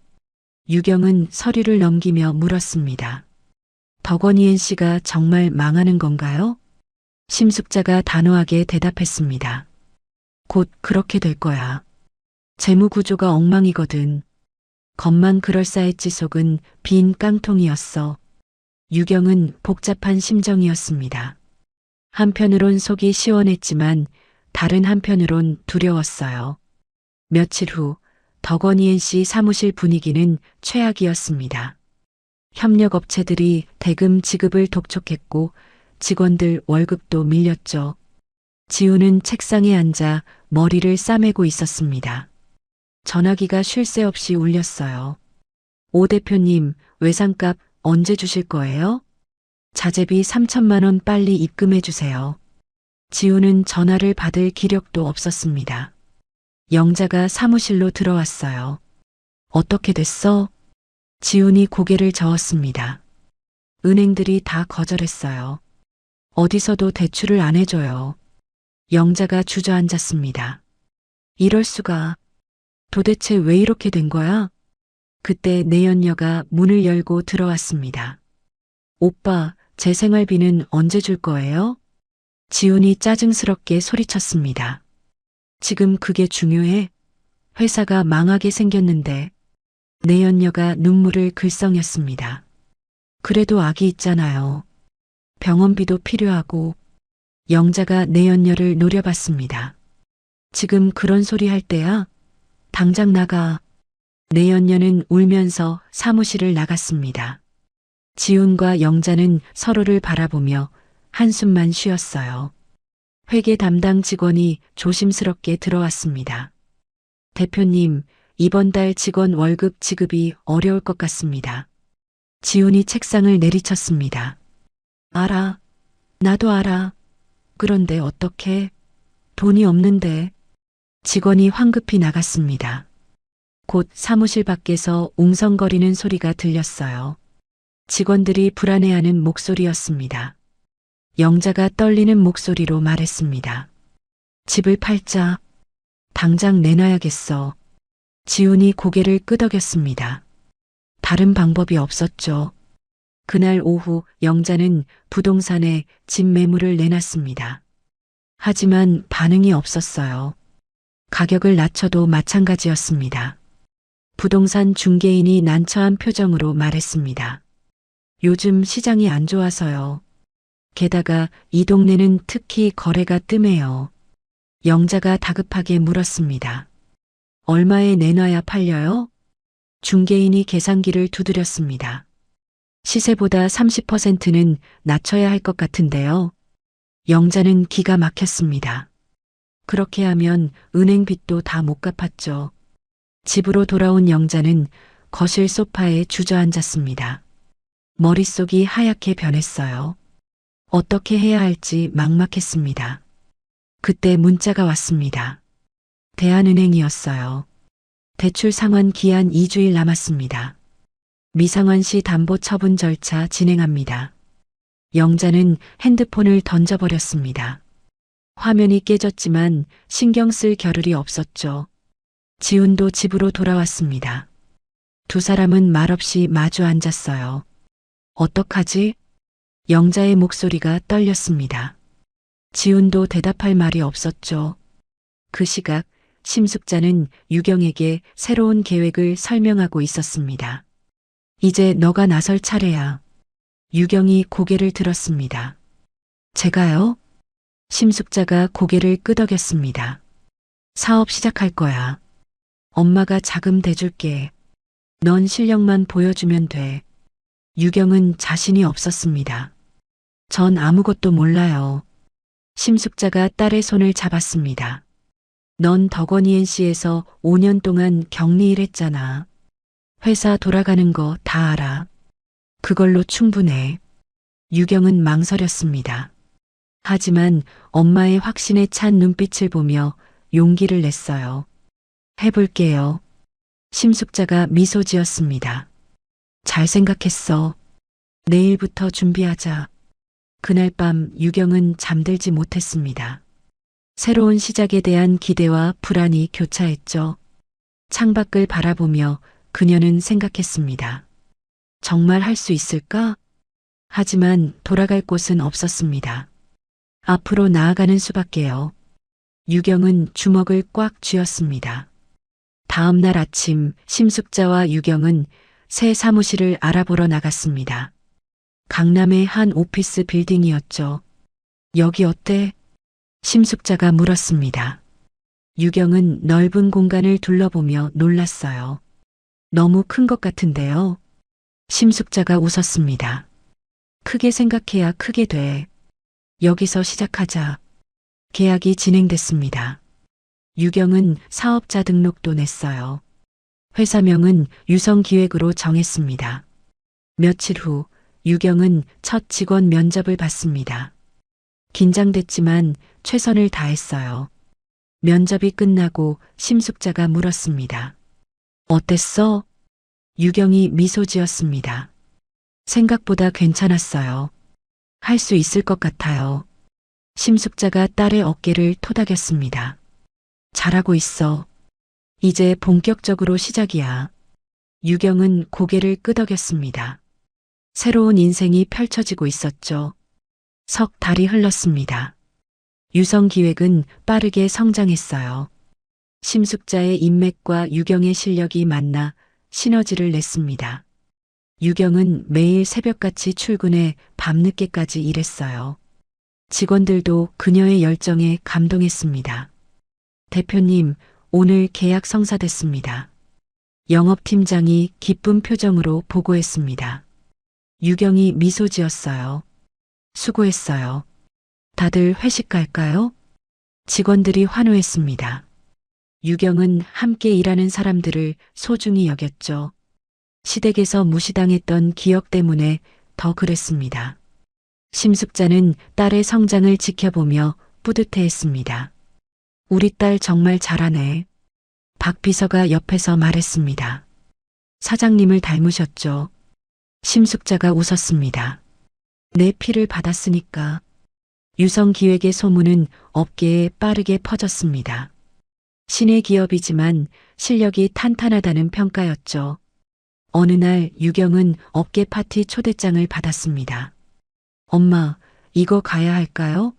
유경은 서류를 넘기며 물었습니다. 덕원이엔 씨가 정말 망하는 건가요? 심숙자가 단호하게 대답했습니다. 곧 그렇게 될 거야. 재무 구조가 엉망이거든. 겉만 그럴싸했지 속은 빈 깡통이었어. 유경은 복잡한 심정이었습니다. 한편으론 속이 시원했지만 다른 한편으론 두려웠어요. 며칠 후 덕원이엔 씨 사무실 분위기는 최악이었습니다. 협력업체들이 대금 지급을 독촉했고 직원들 월급도 밀렸죠. 지우는 책상에 앉아 머리를 싸매고 있었습니다. 전화기가 쉴 새 없이 울렸어요. 오 대표님, 외상값 언제 주실 거예요? 자재비 3천만 원 빨리 입금해 주세요. 지우는 전화를 받을 기력도 없었습니다. 영자가 사무실로 들어왔어요. 어떻게 됐어? 지훈이 고개를 저었습니다. 은행들이 다 거절했어요. 어디서도 대출을 안 해줘요. 영자가 주저앉았습니다. 이럴 수가. 도대체 왜 이렇게 된 거야? 그때 내연녀가 문을 열고 들어왔습니다. 오빠, 제 생활비는 언제 줄 거예요? 지훈이 짜증스럽게 소리쳤습니다. 지금 그게 중요해? 회사가 망하게 생겼는데. 내연녀가 눈물을 글썽였습니다. 그래도 아기 있잖아요. 병원비도 필요하고. 영자가 내연녀를 노려봤습니다. 지금 그런 소리 할 때야? 당장 나가. 내연녀는 울면서 사무실을 나갔습니다. 지훈과 영자는 서로를 바라보며 한숨만 쉬었어요. 회계 담당 직원이 조심스럽게 들어왔습니다. 대표님, 이번 달 직원 월급 지급이 어려울 것 같습니다. 지훈이 책상을 내리쳤습니다. 알아. 나도 알아. 그런데 어떻게? 돈이 없는데. 직원이 황급히 나갔습니다. 곧 사무실 밖에서 웅성거리는 소리가 들렸어요. 직원들이 불안해하는 목소리였습니다. 영자가 떨리는 목소리로 말했습니다. 집을 팔자. 당장 내놔야겠어. 지훈이 고개를 끄덕였습니다. 다른 방법이 없었죠. 그날 오후 영자는 부동산에 집 매물을 내놨습니다. 하지만 반응이 없었어요. 가격을 낮춰도 마찬가지였습니다. 부동산 중개인이 난처한 표정으로 말했습니다. 요즘 시장이 안 좋아서요. 게다가 이 동네는 특히 거래가 뜸해요. 영자가 다급하게 물었습니다. 얼마에 내놔야 팔려요? 중개인이 계산기를 두드렸습니다. 시세보다 30%는 낮춰야 할 것 같은데요. 영자는 기가 막혔습니다. 그렇게 하면 은행 빚도 다 못 갚았죠. 집으로 돌아온 영자는 거실 소파에 주저앉았습니다. 머릿속이 하얗게 변했어요. 어떻게 해야 할지 막막했습니다. 그때 문자가 왔습니다. 대한은행이었어요. 대출 상환 기한 2주일 남았습니다. 미상환 씨 담보 처분 절차 진행합니다. 영자는 핸드폰을 던져버렸습니다. 화면이 깨졌지만 신경 쓸 겨를이 없었죠. 지훈도 집으로 돌아왔습니다. 두 사람은 말없이 마주 앉았어요. 어떡하지? 영자의 목소리가 떨렸습니다. 지훈도 대답할 말이 없었죠. 그 시각 심숙자는 유경에게 새로운 계획을 설명하고 있었습니다. 이제 너가 나설 차례야. 유경이 고개를 들었습니다. 제가요? 심숙자가 고개를 끄덕였습니다. 사업 시작할 거야. 엄마가 자금 대줄게. 넌 실력만 보여주면 돼. 유경은 자신이 없었습니다. 전 아무것도 몰라요. 심숙자가 딸의 손을 잡았습니다. 넌 덕원이엔 씨에서 5년 동안 격리일 했잖아. 회사 돌아가는 거 다 알아. 그걸로 충분해. 유경은 망설였습니다. 하지만 엄마의 확신에 찬 눈빛을 보며 용기를 냈어요. 해볼게요. 심숙자가 미소 지었습니다. 잘 생각했어. 내일부터 준비하자. 그날 밤 유경은 잠들지 못했습니다. 새로운 시작에 대한 기대와 불안이 교차했죠. 창밖을 바라보며 그녀는 생각했습니다. 정말 할 수 있을까? 하지만 돌아갈 곳은 없었습니다. 앞으로 나아가는 수밖에요. 유경은 주먹을 꽉 쥐었습니다. 다음 날 아침 심숙자와 유경은 새 사무실을 알아보러 나갔습니다. 강남의 한 오피스 빌딩이었죠. 여기 어때? 심숙자가 물었습니다. 유경은 넓은 공간을 둘러보며 놀랐어요. 너무 큰 것 같은데요. 심숙자가 웃었습니다. 크게 생각해야 크게 돼. 여기서 시작하자. 계약이 진행됐습니다. 유경은 사업자 등록도 냈어요. 회사명은 유성기획으로 정했습니다. 며칠 후 유경은 첫 직원 면접을 받습니다. 긴장됐지만 최선을 다했어요. 면접이 끝나고 심숙자가 물었습니다. 어땠어? 유경이 미소 지었습니다. 생각보다 괜찮았어요. 할 수 있을 것 같아요. 심숙자가 딸의 어깨를 토닥였습니다. 잘하고 있어. 이제 본격적으로 시작이야. 유경은 고개를 끄덕였습니다. 새로운 인생이 펼쳐지고 있었죠. 석 달이 흘렀습니다. 유성기획은 빠르게 성장했어요. 심숙자의 인맥과 유경의 실력이 만나 시너지를 냈습니다. 유경은 매일 새벽같이 출근해 밤늦게까지 일했어요. 직원들도 그녀의 열정에 감동했습니다. 대표님, 오늘 계약 성사됐습니다. 영업팀장이 기쁜 표정으로 보고했습니다. 유경이 미소 지었어요. 수고했어요. 다들 회식 갈까요? 직원들이 환호했습니다. 유경은 함께 일하는 사람들을 소중히 여겼죠. 시댁에서 무시당했던 기억 때문에 더 그랬습니다. 심숙자는 딸의 성장을 지켜보며 뿌듯해했습니다. 우리 딸 정말 잘하네. 박 비서가 옆에서 말했습니다. 사장님을 닮으셨죠? 심숙자가 웃었습니다. 내 피를 받았으니까. 유성기획의 소문은 업계에 빠르게 퍼졌습니다. 신의 기업이지만 실력이 탄탄하다는 평가였죠. 어느 날 유경은 업계 파티 초대장을 받았습니다. 엄마, 이거 가야 할까요?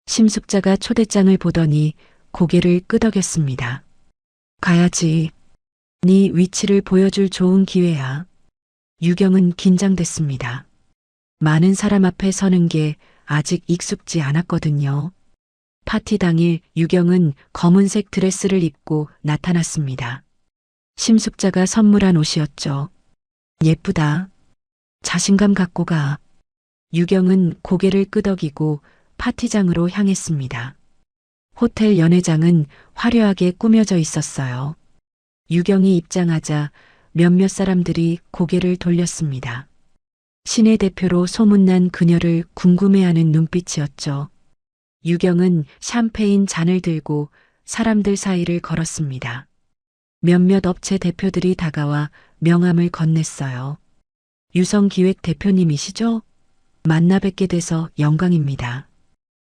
심숙자가 초대장을 보더니 고개를 끄덕였습니다. 가야지. 네 위치를 보여줄 좋은 기회야. 유경은 긴장됐습니다. 많은 사람 앞에 서는 게 아직 익숙지 않았거든요. 파티 당일 유경은 검은색 드레스를 입고 나타났습니다. 심숙자가 선물한 옷이었죠. 예쁘다. 자신감 갖고 가. 유경은 고개를 끄덕이고 파티장으로 향했습니다. 호텔 연회장은 화려하게 꾸며져 있었어요. 유경이 입장하자 몇몇 사람들이 고개를 돌렸습니다. 신의 대표로 소문난 그녀를 궁금해하는 눈빛이었죠. 유경은 샴페인 잔을 들고 사람들 사이를 걸었습니다. 몇몇 업체 대표들이 다가와 명함을 건넸어요. 유성기획 대표님이시죠? 만나 뵙게 돼서 영광입니다.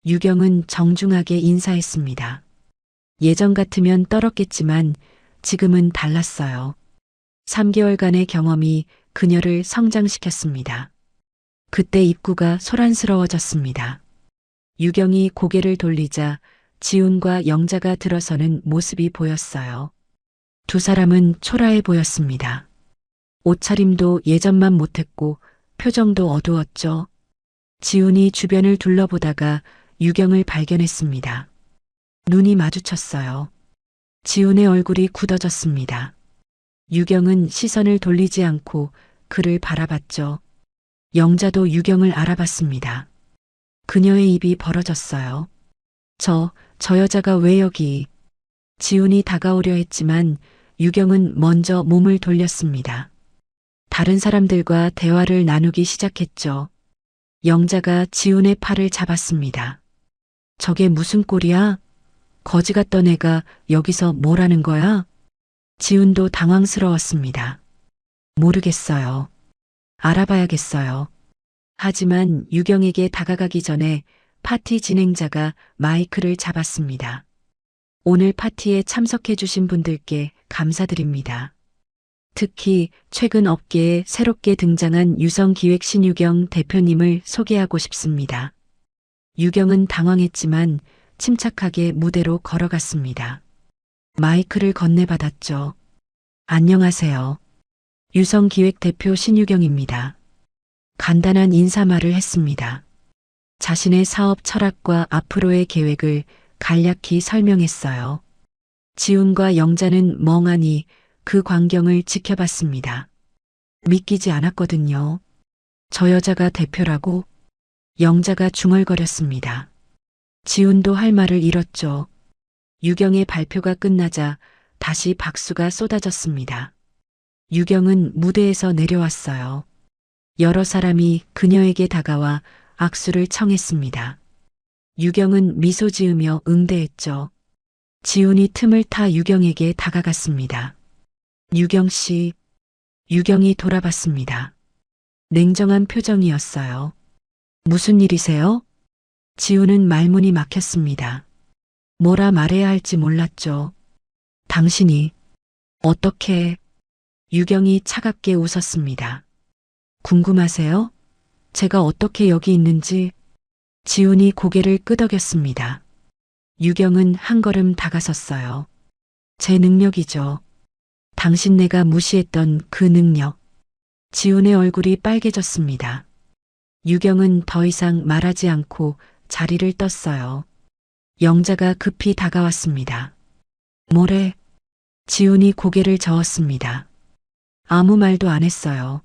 유경은 정중하게 인사했습니다. 예전 같으면 떨었겠지만 지금은 달랐어요. 3개월간의 경험이 그녀를 성장시켰습니다. 그때 입구가 소란스러워졌습니다. 유경이 고개를 돌리자 지훈과 영자가 들어서는 모습이 보였어요. 두 사람은 초라해 보였습니다. 옷차림도 예전만 못했고 표정도 어두웠죠. 지훈이 주변을 둘러보다가 유경을 발견했습니다. 눈이 마주쳤어요. 지훈의 얼굴이 굳어졌습니다. 유경은 시선을 돌리지 않고 그를 바라봤죠. 영자도 유경을 알아봤습니다. 그녀의 입이 벌어졌어요. 저 여자가 왜 여기? 지훈이 다가오려 했지만 유경은 먼저 몸을 돌렸습니다. 다른 사람들과 대화를 나누기 시작했죠. 영자가 지훈의 팔을 잡았습니다. 저게 무슨 꼴이야? 거지 같던 애가 여기서 뭘 하는 거야? 지훈도 당황스러웠습니다. 모르겠어요. 알아봐야겠어요. 하지만 유경에게 다가가기 전에 파티 진행자가 마이크를 잡았습니다. 오늘 파티에 참석해 주신 분들께 감사드립니다. 특히 최근 업계에 새롭게 등장한 유성기획 신유경 대표님을 소개하고 싶습니다. 유경은 당황했지만 침착하게 무대로 걸어갔습니다. 마이크를 건네받았죠. 안녕하세요. 유성기획 대표 신유경입니다. 간단한 인사말을 했습니다. 자신의 사업 철학과 앞으로의 계획을 간략히 설명했어요. 지훈과 영자는 멍하니 그 광경을 지켜봤습니다. 믿기지 않았거든요. 저 여자가 대표라고? 영자가 중얼거렸습니다. 지훈도 할 말을 잃었죠. 유경의 발표가 끝나자 다시 박수가 쏟아졌습니다. 유경은 무대에서 내려왔어요. 여러 사람이 그녀에게 다가와 악수를 청했습니다. 유경은 미소 지으며 응대했죠. 지훈이 틈을 타 유경에게 다가갔습니다. 유경 씨. 유경이 돌아봤습니다. 냉정한 표정이었어요. 무슨 일이세요? 지훈은 말문이 막혔습니다. 뭐라 말해야 할지 몰랐죠. 당신이 어떻게? 유경이 차갑게 웃었습니다. 궁금하세요? 제가 어떻게 여기 있는지? 지훈이 고개를 끄덕였습니다. 유경은 한 걸음 다가섰어요. 제 능력이죠. 당신네가 무시했던 그 능력. 지훈의 얼굴이 빨개졌습니다. 유경은 더 이상 말하지 않고 자리를 떴어요. 영자가 급히 다가왔습니다. 뭐래? 지훈이 고개를 저었습니다. 아무 말도 안 했어요.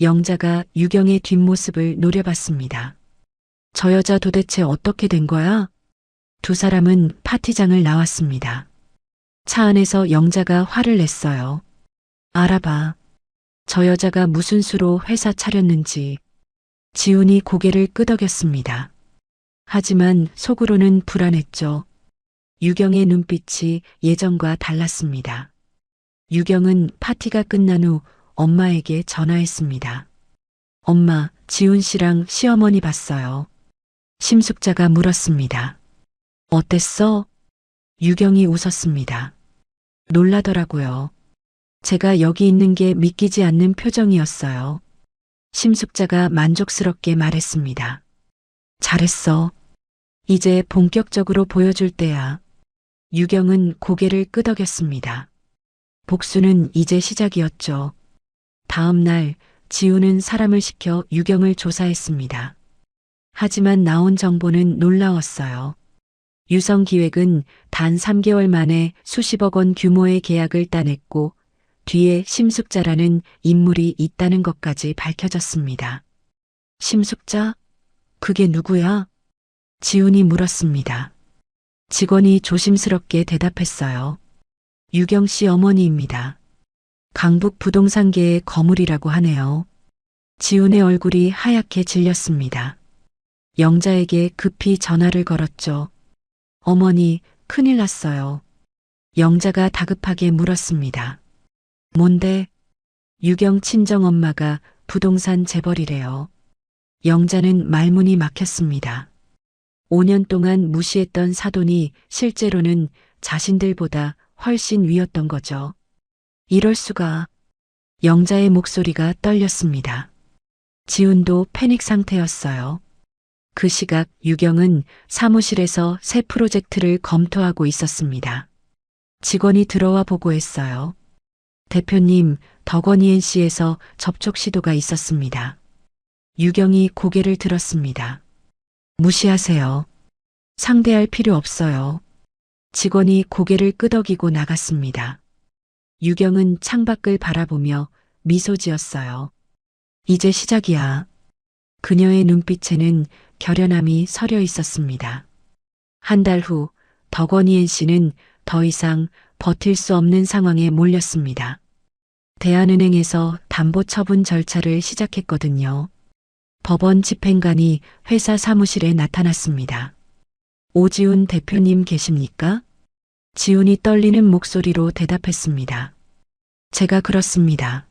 영자가 유경의 뒷모습을 노려봤습니다. 저 여자 도대체 어떻게 된 거야? 두 사람은 파티장을 나왔습니다. 차 안에서 영자가 화를 냈어요. 알아봐. 저 여자가 무슨 수로 회사 차렸는지. 지훈이 고개를 끄덕였습니다. 하지만 속으로는 불안했죠. 유경의 눈빛이 예전과 달랐습니다. 유경은 파티가 끝난 후 엄마에게 전화했습니다. 엄마, 지훈 씨랑 시어머니 봤어요. 심숙자가 물었습니다. 어땠어? 유경이 웃었습니다. 놀라더라고요. 제가 여기 있는 게 믿기지 않는 표정이었어요. 심숙자가 만족스럽게 말했습니다. 잘했어. 이제 본격적으로 보여줄 때야. 유경은 고개를 끄덕였습니다. 복수는 이제 시작이었죠. 다음 날 지훈은 사람을 시켜 유경을 조사했습니다. 하지만 나온 정보는 놀라웠어요. 유성기획은 단 3개월 만에 수십억 원 규모의 계약을 따냈고 뒤에 심숙자라는 인물이 있다는 것까지 밝혀졌습니다. 심숙자? 그게 누구야? 지훈이 물었습니다. 직원이 조심스럽게 대답했어요. 유경 씨 어머니입니다. 강북 부동산계의 거물이라고 하네요. 지훈의 얼굴이 하얗게 질렸습니다. 영자에게 급히 전화를 걸었죠. 어머니, 큰일 났어요. 영자가 다급하게 물었습니다. 뭔데? 유경 친정엄마가 부동산 재벌이래요. 영자는 말문이 막혔습니다. 5년 동안 무시했던 사돈이 실제로는 자신들보다 훨씬 위였던 거죠. 이럴 수가. 영자의 목소리가 떨렸습니다. 지훈도 패닉 상태였어요. 그 시각 유경은 사무실에서 새 프로젝트를 검토하고 있었습니다. 직원이 들어와 보고했어요. 대표님, 덕원이엔씨에서 접촉 시도가 있었습니다. 유경이 고개를 들었습니다. 무시하세요. 상대할 필요 없어요. 직원이 고개를 끄덕이고 나갔습니다. 유경은 창밖을 바라보며 미소 지었어요. 이제 시작이야. 그녀의 눈빛에는 결연함이 서려 있었습니다. 한 달 후 덕원이엔 씨는 더 이상 버틸 수 없는 상황에 몰렸습니다. 대한은행에서 담보 처분 절차를 시작했거든요. 법원 집행관이 회사 사무실에 나타났습니다. 오지훈 대표님 계십니까? 지훈이 떨리는 목소리로 대답했습니다. 제가 그렇습니다.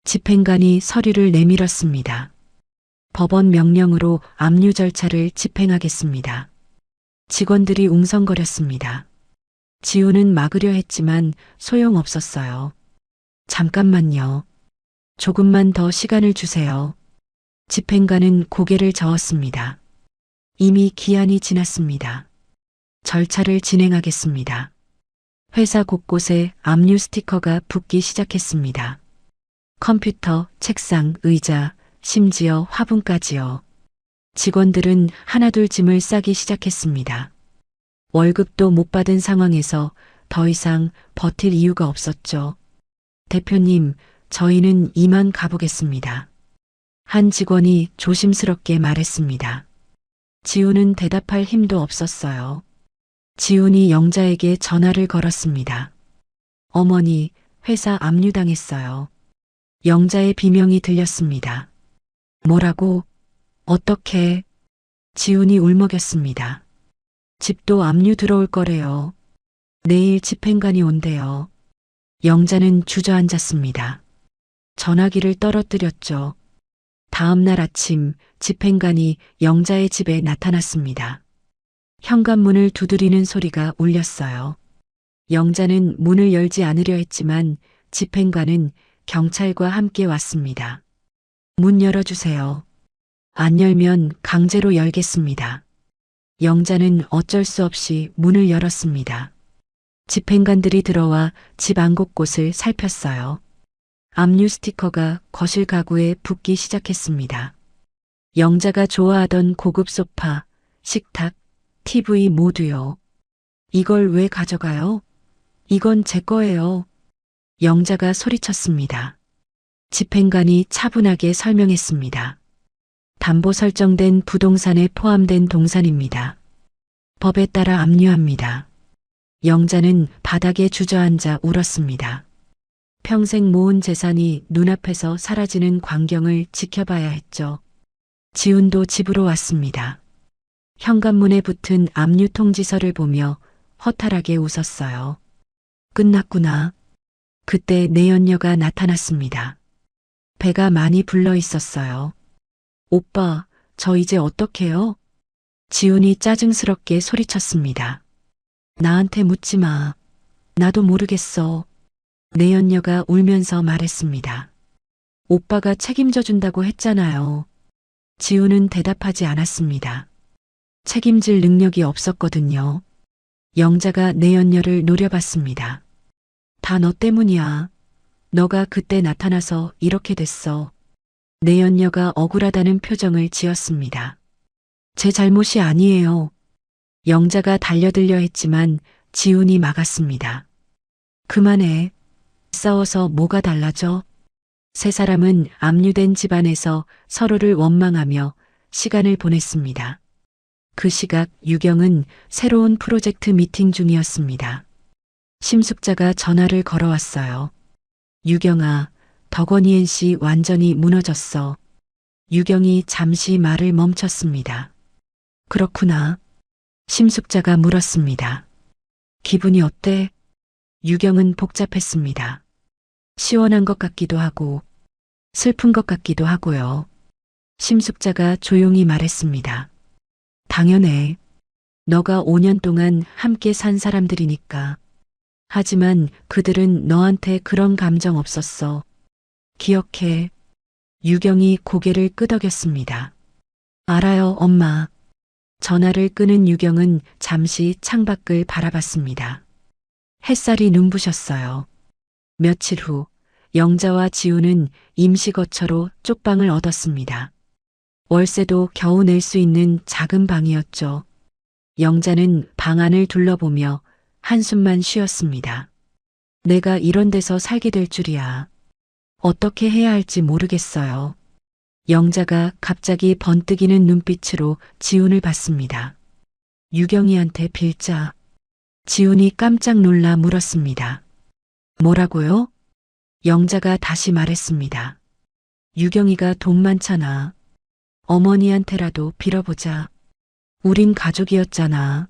집행관이 서류를 내밀었습니다. 법원 명령으로 압류 절차를 집행하겠습니다. 직원들이 웅성거렸습니다. 지훈은 막으려 했지만 소용없었어요. 잠깐만요. 조금만 더 시간을 주세요. 집행관은 고개를 저었습니다. 이미 기한이 지났습니다. 절차를 진행하겠습니다. 회사 곳곳에 압류 스티커가 붙기 시작했습니다. 컴퓨터, 책상, 의자, 심지어 화분까지요. 직원들은 하나둘 짐을 싸기 시작했습니다. 월급도 못 받은 상황에서 더 이상 버틸 이유가 없었죠. 대표님, 저희는 이만 가보겠습니다. 한 직원이 조심스럽게 말했습니다. 지훈은 대답할 힘도 없었어요. 지훈이 영자에게 전화를 걸었습니다. 어머니, 회사 압류당했어요. 영자의 비명이 들렸습니다. 뭐라고? 어떻게? 지훈이 울먹였습니다. 집도 압류 들어올 거래요. 내일 집행관이 온대요. 영자는 주저앉았습니다. 전화기를 떨어뜨렸죠. 다음 날 아침 집행관이 영자의 집에 나타났습니다. 현관문을 두드리는 소리가 울렸어요. 영자는 문을 열지 않으려 했지만 집행관은 경찰과 함께 왔습니다. 문 열어주세요. 안 열면 강제로 열겠습니다. 영자는 어쩔 수 없이 문을 열었습니다. 집행관들이 들어와 집 안 곳곳을 살폈어요. 압류 스티커가 거실 가구에 붙기 시작했습니다. 영자가 좋아하던 고급 소파, 식탁, TV 모두요. 이걸 왜 가져가요? 이건 제 거예요. 영자가 소리쳤습니다. 집행관이 차분하게 설명했습니다. 담보 설정된 부동산에 포함된 동산입니다. 법에 따라 압류합니다. 영자는 바닥에 주저앉아 울었습니다. 평생 모은 재산이 눈앞에서 사라지는 광경을 지켜봐야 했죠. 지훈도 집으로 왔습니다. 현관문에 붙은 압류 통지서를 보며 허탈하게 웃었어요. 끝났구나. 그때 내연녀가 나타났습니다. 배가 많이 불러 있었어요. 오빠, 저 이제 어떡해요? 지훈이 짜증스럽게 소리쳤습니다. 나한테 묻지 마. 나도 모르겠어. 내연녀가 울면서 말했습니다. 오빠가 책임져 준다고 했잖아요. 지훈은 대답하지 않았습니다. 책임질 능력이 없었거든요. 영자가 내연녀를 노려봤습니다. 다 너 때문이야. 너가 그때 나타나서 이렇게 됐어. 내연녀가 억울하다는 표정을 지었습니다. 제 잘못이 아니에요. 영자가 달려들려 했지만 지훈이 막았습니다. 그만해. 싸워서 뭐가 달라져? 세 사람은 압류된 집안에서 서로를 원망하며 시간을 보냈습니다. 그 시각 유경은 새로운 프로젝트 미팅 중이었습니다. 심숙자가 전화를 걸어왔어요. 유경아, 덕원이엔 씨 완전히 무너졌어. 유경이 잠시 말을 멈췄습니다. 그렇구나. 심숙자가 물었습니다. 기분이 어때? 유경은 복잡했습니다. 시원한 것 같기도 하고 슬픈 것 같기도 하고요. 심숙자가 조용히 말했습니다. 당연해. 너가 5년 동안 함께 산 사람들이니까. 하지만 그들은 너한테 그런 감정 없었어. 기억해. 유경이 고개를 끄덕였습니다. 알아요, 엄마. 전화를 끄는 유경은 잠시 창밖을 바라봤습니다. 햇살이 눈부셨어요. 며칠 후 영자와 지우는 임시거처로 쪽방을 얻었습니다. 월세도 겨우 낼 수 있는 작은 방이었죠. 영자는 방 안을 둘러보며 한숨만 쉬었습니다. 내가 이런 데서 살게 될 줄이야. 어떻게 해야 할지 모르겠어요. 영자가 갑자기 번뜩이는 눈빛으로 지훈을 봤습니다. 유경이한테 빌자. 지훈이 깜짝 놀라 물었습니다. 뭐라고요? 영자가 다시 말했습니다. 유경이가 돈 많잖아. 어머니한테라도 빌어보자. 우린 가족이었잖아.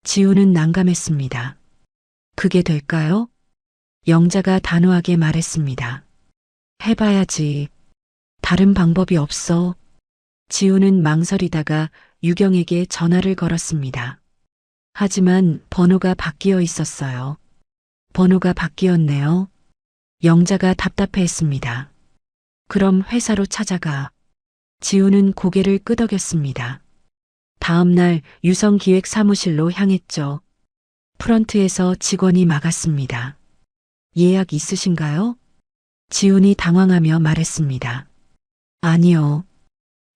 지우는 난감했습니다. 그게 될까요? 영자가 단호하게 말했습니다. 해봐야지. 다른 방법이 없어. 지우는 망설이다가 유경에게 전화를 걸었습니다. 하지만 번호가 바뀌어 있었어요. 번호가 바뀌었네요. 영자가 답답해했습니다. 그럼 회사로 찾아가. 지우는 고개를 끄덕였습니다. 다음 날 유성기획사무실로 향했죠. 프런트에서 직원이 막았습니다. 예약 있으신가요? 지훈이 당황하며 말했습니다. 아니요.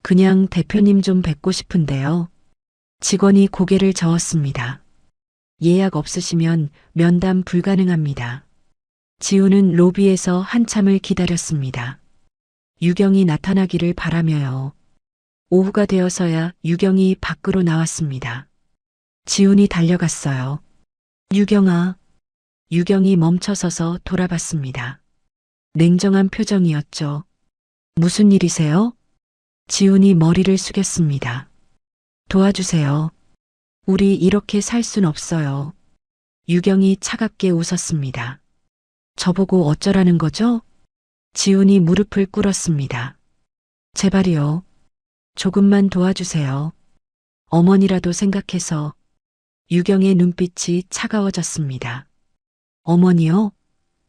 그냥 대표님 좀 뵙고 싶은데요. 직원이 고개를 저었습니다. 예약 없으시면 면담 불가능합니다. 지훈은 로비에서 한참을 기다렸습니다. 유경이 나타나기를 바라며요. 오후가 되어서야 유경이 밖으로 나왔습니다. 지훈이 달려갔어요. 유경아. 유경이 멈춰서서 돌아봤습니다. 냉정한 표정이었죠. 무슨 일이세요? 지훈이 머리를 숙였습니다. 도와주세요. 우리 이렇게 살 순 없어요. 유경이 차갑게 웃었습니다. 저보고 어쩌라는 거죠? 지훈이 무릎을 꿇었습니다. 제발이요. 조금만 도와주세요. 어머니라도 생각해서. 유경의 눈빛이 차가워졌습니다. 어머니요?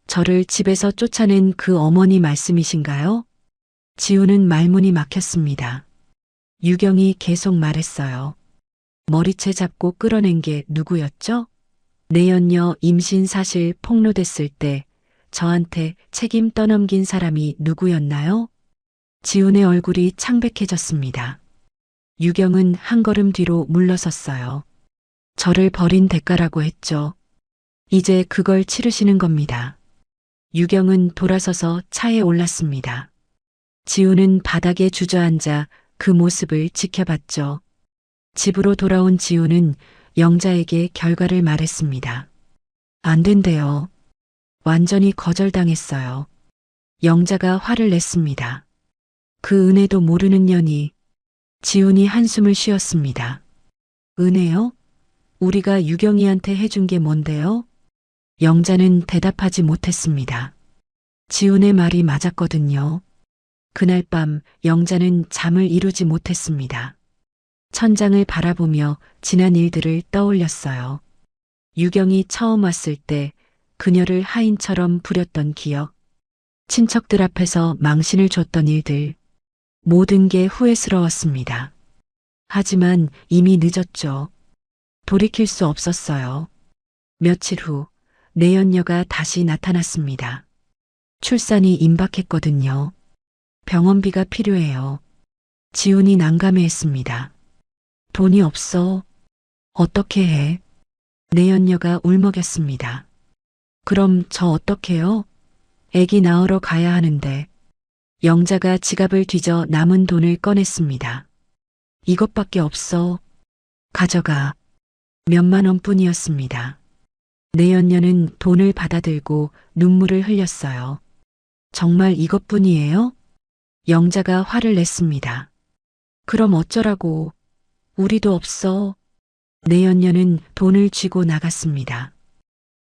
저를 집에서 쫓아낸 그 어머니 말씀이신가요? 지훈은 말문이 막혔습니다. 유경이 계속 말했어요. 머리채 잡고 끌어낸 게 누구였죠? 내연녀 임신 사실 폭로됐을 때 저한테 책임 떠넘긴 사람이 누구였나요? 지훈의 얼굴이 창백해졌습니다. 유경은 한 걸음 뒤로 물러섰어요. 저를 버린 대가라고 했죠. 이제 그걸 치르시는 겁니다. 유경은 돌아서서 차에 올랐습니다. 지훈은 바닥에 주저앉아 그 모습을 지켜봤죠. 집으로 돌아온 지훈은 영자에게 결과를 말했습니다. 안 된대요. 완전히 거절당했어요. 영자가 화를 냈습니다. 그 은혜도 모르는 년이. 지훈이 한숨을 쉬었습니다. 은혜요? 우리가 유경이한테 해준 게 뭔데요? 영자는 대답하지 못했습니다. 지훈의 말이 맞았거든요. 그날 밤 영자는 잠을 이루지 못했습니다. 천장을 바라보며 지난 일들을 떠올렸어요. 유경이 처음 왔을 때 그녀를 하인처럼 부렸던 기억, 친척들 앞에서 망신을 줬던 일들, 모든 게 후회스러웠습니다. 하지만 이미 늦었죠. 돌이킬 수 없었어요. 며칠 후 내연녀가 다시 나타났습니다. 출산이 임박했거든요. 병원비가 필요해요. 지훈이 난감해했습니다. 돈이 없어. 어떻게 해? 내연녀가 울먹였습니다. 그럼 저 어떡해요? 애기 낳으러 가야 하는데. 영자가 지갑을 뒤져 남은 돈을 꺼냈습니다. 이것밖에 없어. 가져가. 몇만 원뿐이었습니다. 내연녀는 돈을 받아들고 눈물을 흘렸어요. 정말 이것뿐이에요? 영자가 화를 냈습니다. 그럼 어쩌라고. 우리도 없어. 내연녀는 돈을 쥐고 나갔습니다.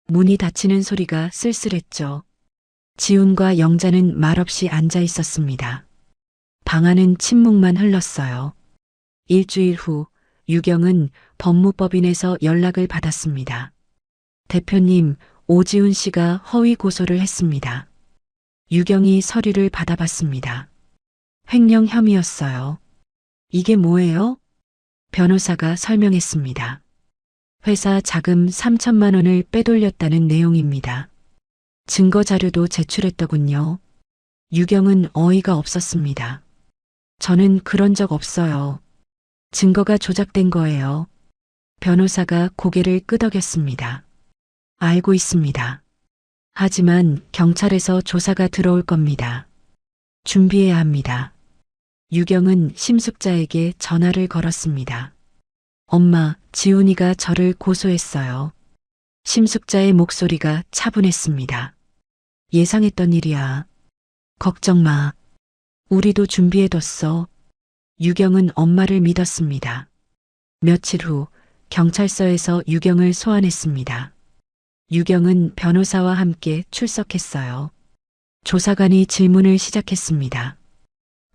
문이 닫히는 소리가 쓸쓸했죠. 지훈과 영자는 말없이 앉아 있었습니다. 방 안은 침묵만 흘렀어요. 일주일 후 유경은 법무법인에서 연락을 받았습니다. 대표님, 오지훈 씨가 허위 고소를 했습니다. 유경이 서류를 받아봤습니다. 횡령 혐의였어요. 이게 뭐예요? 변호사가 설명했습니다. 회사 자금 3천만 원을 빼돌렸다는 내용입니다. 증거 자료도 제출했더군요. 유경은 어이가 없었습니다. 저는 그런 적 없어요. 증거가 조작된 거예요. 변호사가 고개를 끄덕였습니다. 알고 있습니다. 하지만 경찰에서 조사가 들어올 겁니다. 준비해야 합니다. 유경은 심숙자에게 전화를 걸었습니다. 엄마, 지훈이가 저를 고소했어요. 심숙자의 목소리가 차분했습니다. 예상했던 일이야. 걱정 마. 우리도 준비해뒀어. 유경은 엄마를 믿었습니다. 며칠 후 경찰서에서 유경을 소환했습니다. 유경은 변호사와 함께 출석했어요. 조사관이 질문을 시작했습니다.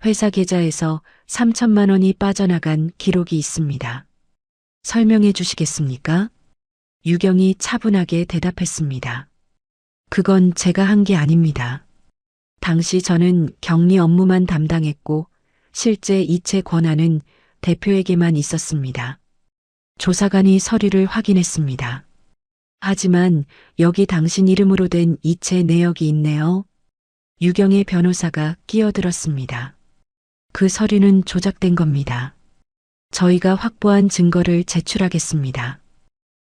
회사 계좌에서 3천만 원이 빠져나간 기록이 있습니다. 설명해 주시겠습니까? 유경이 차분하게 대답했습니다. 그건 제가 한 게 아닙니다. 당시 저는 격리 업무만 담당했고 실제 이체 권한은 대표에게만 있었습니다. 조사관이 서류를 확인했습니다. 하지만 여기 당신 이름으로 된 이체 내역이 있네요. 유경의 변호사가 끼어들었습니다. 그 서류는 조작된 겁니다. 저희가 확보한 증거를 제출하겠습니다.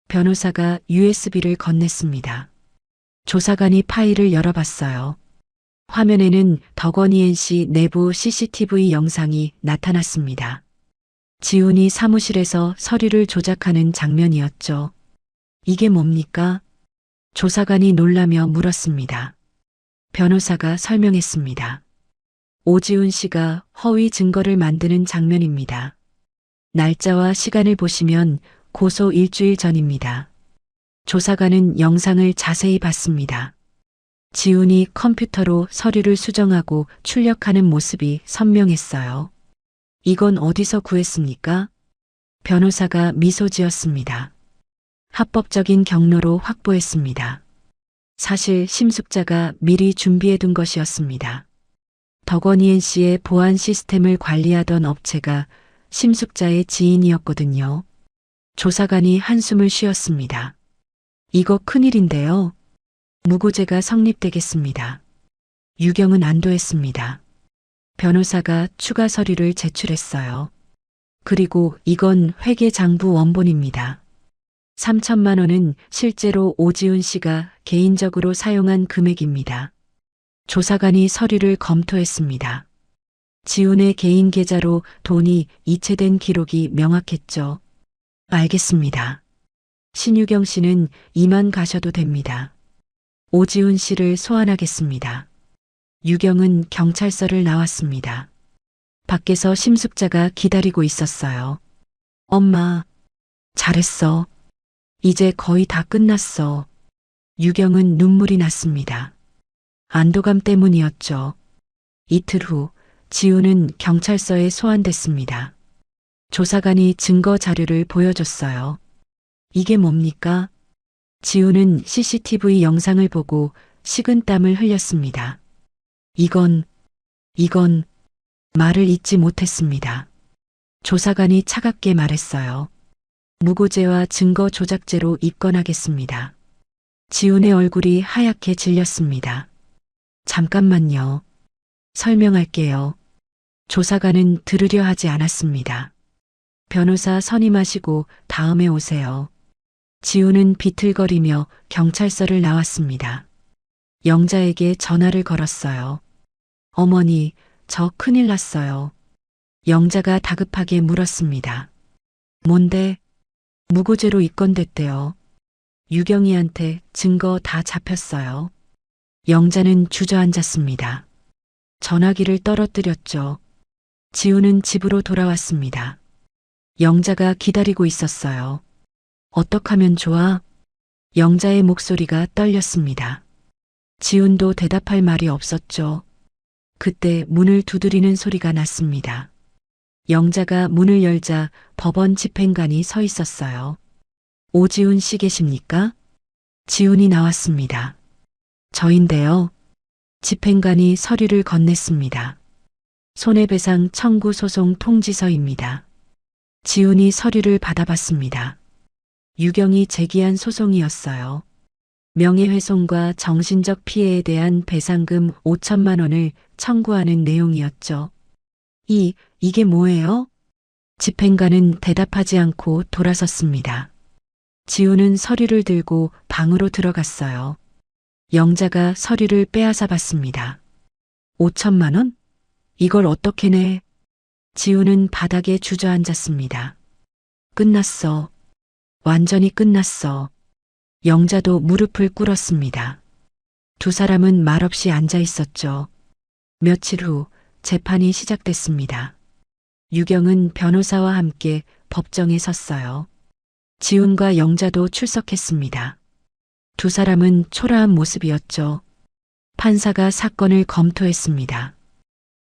변호사가 USB를 건넸습니다. 조사관이 파일을 열어봤어요. 화면에는 덕원이 NC 내부 CCTV 영상이 나타났습니다. 지훈이 사무실에서 서류를 조작하는 장면이었죠. 이게 뭡니까? 조사관이 놀라며 물었습니다. 변호사가 설명했습니다. 오지훈 씨가 허위 증거를 만드는 장면입니다. 날짜와 시간을 보시면 고소 일주일 전입니다. 조사관은 영상을 자세히 봤습니다. 지훈이 컴퓨터로 서류를 수정하고 출력하는 모습이 선명했어요. 이건 어디서 구했습니까? 변호사가 미소 지었습니다. 합법적인 경로로 확보했습니다. 사실 심숙자가 미리 준비해둔 것이었습니다. 덕원이 NC의 보안 시스템을 관리하던 업체가 심숙자의 지인이었거든요. 조사관이 한숨을 쉬었습니다. 이거 큰일인데요. 무고죄가 성립되겠습니다. 유경은 안도했습니다. 변호사가 추가 서류를 제출했어요. 그리고 이건 회계장부 원본입니다. 3천만 원은 실제로 오지훈 씨가 개인적으로 사용한 금액입니다. 조사관이 서류를 검토했습니다. 지훈의 개인 계좌로 돈이 이체된 기록이 명확했죠. 알겠습니다. 신유경 씨는 이만 가셔도 됩니다. 오지훈 씨를 소환하겠습니다. 유경은 경찰서를 나왔습니다. 밖에서 심숙자가 기다리고 있었어요. 엄마, 잘했어. 이제 거의 다 끝났어. 유경은 눈물이 났습니다. 안도감 때문이었죠. 이틀 후 지훈은 경찰서에 소환됐습니다. 조사관이 증거 자료를 보여줬어요. 이게 뭡니까? 지훈은 CCTV 영상을 보고 식은땀을 흘렸습니다. 이건 말을 잇지 못했습니다. 조사관이 차갑게 말했어요. 무고죄와 증거 조작죄로 입건하겠습니다. 지훈의 얼굴이 하얗게 질렸습니다. 잠깐만요. 설명할게요. 조사관은 들으려 하지 않았습니다. 변호사 선임하시고 다음에 오세요. 지훈은 비틀거리며 경찰서를 나왔습니다. 영자에게 전화를 걸었어요. 어머니, 저 큰일 났어요. 영자가 다급하게 물었습니다. 뭔데? 무고죄로 입건됐대요. 유경이한테 증거 다 잡혔어요. 영자는 주저앉았습니다. 전화기를 떨어뜨렸죠. 지훈은 집으로 돌아왔습니다. 영자가 기다리고 있었어요. 어떡하면 좋아? 영자의 목소리가 떨렸습니다. 지훈도 대답할 말이 없었죠. 그때 문을 두드리는 소리가 났습니다. 영자가 문을 열자 법원 집행관이 서 있었어요. 오지훈 씨 계십니까? 지훈이 나왔습니다. 저인데요. 집행관이 서류를 건넸습니다. 손해배상 청구 소송 통지서입니다. 지훈이 서류를 받아봤습니다. 유경이 제기한 소송이었어요. 명예훼손과 정신적 피해에 대한 배상금 5천만 원을 청구하는 내용이었죠. 이게 뭐예요? 집행관은 대답하지 않고 돌아섰습니다. 지훈은 서류를 들고 방으로 들어갔어요. 영자가 서류를 빼앗아 봤습니다. 5천만 원? 이걸 어떻게 내? 지훈은 바닥에 주저앉았습니다. 끝났어. 완전히 끝났어. 영자도 무릎을 꿇었습니다. 두 사람은 말없이 앉아 있었죠. 며칠 후 재판이 시작됐습니다. 유경은 변호사와 함께 법정에 섰어요. 지훈과 영자도 출석했습니다. 두 사람은 초라한 모습이었죠. 판사가 사건을 검토했습니다.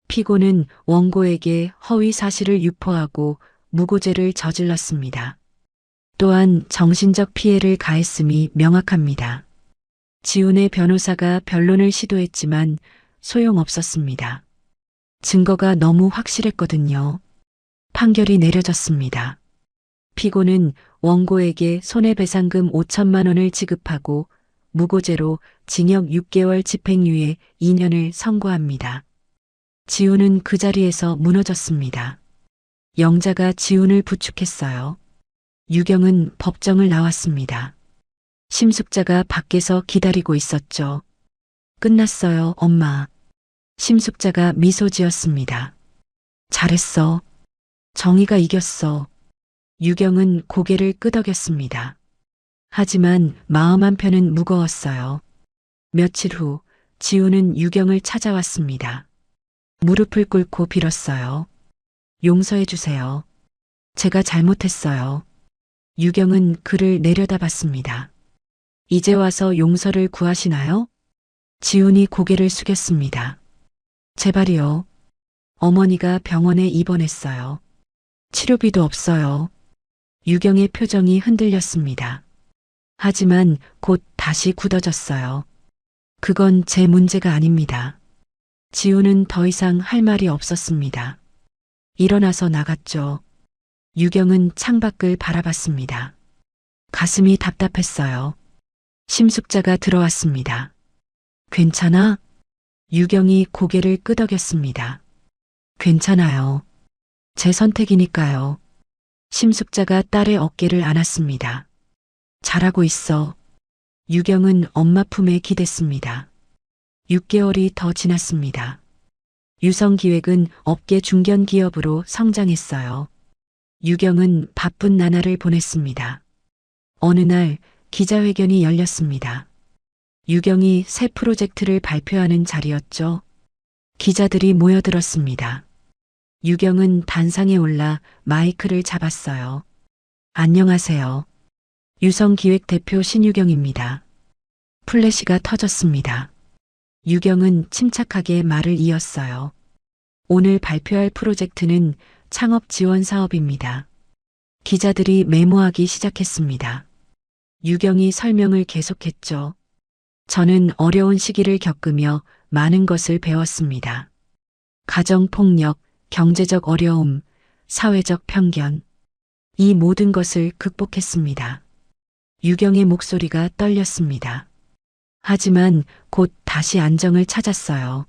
피고는 원고에게 허위 사실을 유포하고 무고죄를 저질렀습니다. 또한 정신적 피해를 가했음이 명확합니다. 지훈의 변호사가 변론을 시도했지만 소용없었습니다. 증거가 너무 확실했거든요. 판결이 내려졌습니다. 피고는 원고에게 손해배상금 5천만 원을 지급하고 무고죄로 징역 6개월 집행유예 2년을 선고합니다. 지훈은 그 자리에서 무너졌습니다. 영자가 지훈을 부축했어요. 유경은 법정을 나왔습니다. 심숙자가 밖에서 기다리고 있었죠. 끝났어요, 엄마. 심숙자가 미소 지었습니다. 잘했어. 정의가 이겼어. 유경은 고개를 끄덕였습니다. 하지만 마음 한편은 무거웠어요. 며칠 후 지훈은 유경을 찾아왔습니다. 무릎을 꿇고 빌었어요. 용서해 주세요. 제가 잘못했어요. 유경은 그를 내려다봤습니다. 이제 와서 용서를 구하시나요? 지훈이 고개를 숙였습니다. 제발이요. 어머니가 병원에 입원했어요. 치료비도 없어요. 유경의 표정이 흔들렸습니다. 하지만 곧 다시 굳어졌어요. 그건 제 문제가 아닙니다. 지훈은 더 이상 할 말이 없었습니다. 일어나서 나갔죠. 유경은 창밖을 바라봤습니다. 가슴이 답답했어요. 심숙자가 들어왔습니다. 괜찮아? 유경이 고개를 끄덕였습니다. 괜찮아요. 제 선택이니까요. 심숙자가 딸의 어깨를 안았습니다. 잘하고 있어. 유경은 엄마 품에 기댔습니다. 6개월이 더 지났습니다. 유성기획은 업계 중견 기업으로 성장했어요. 유경은 바쁜 나날을 보냈습니다. 어느 날 기자회견이 열렸습니다. 유경이 새 프로젝트를 발표하는 자리였죠. 기자들이 모여들었습니다. 유경은 단상에 올라 마이크를 잡았어요. 안녕하세요. 유성기획 대표 신유경입니다. 플래시가 터졌습니다. 유경은 침착하게 말을 이었어요. 오늘 발표할 프로젝트는 창업 지원 사업입니다. 기자들이 메모하기 시작했습니다. 유경이 설명을 계속했죠. 저는 어려운 시기를 겪으며 많은 것을 배웠습니다. 가정폭력, 경제적 어려움, 사회적 편견. 이 모든 것을 극복했습니다. 유경의 목소리가 떨렸습니다. 하지만 곧 다시 안정을 찾았어요.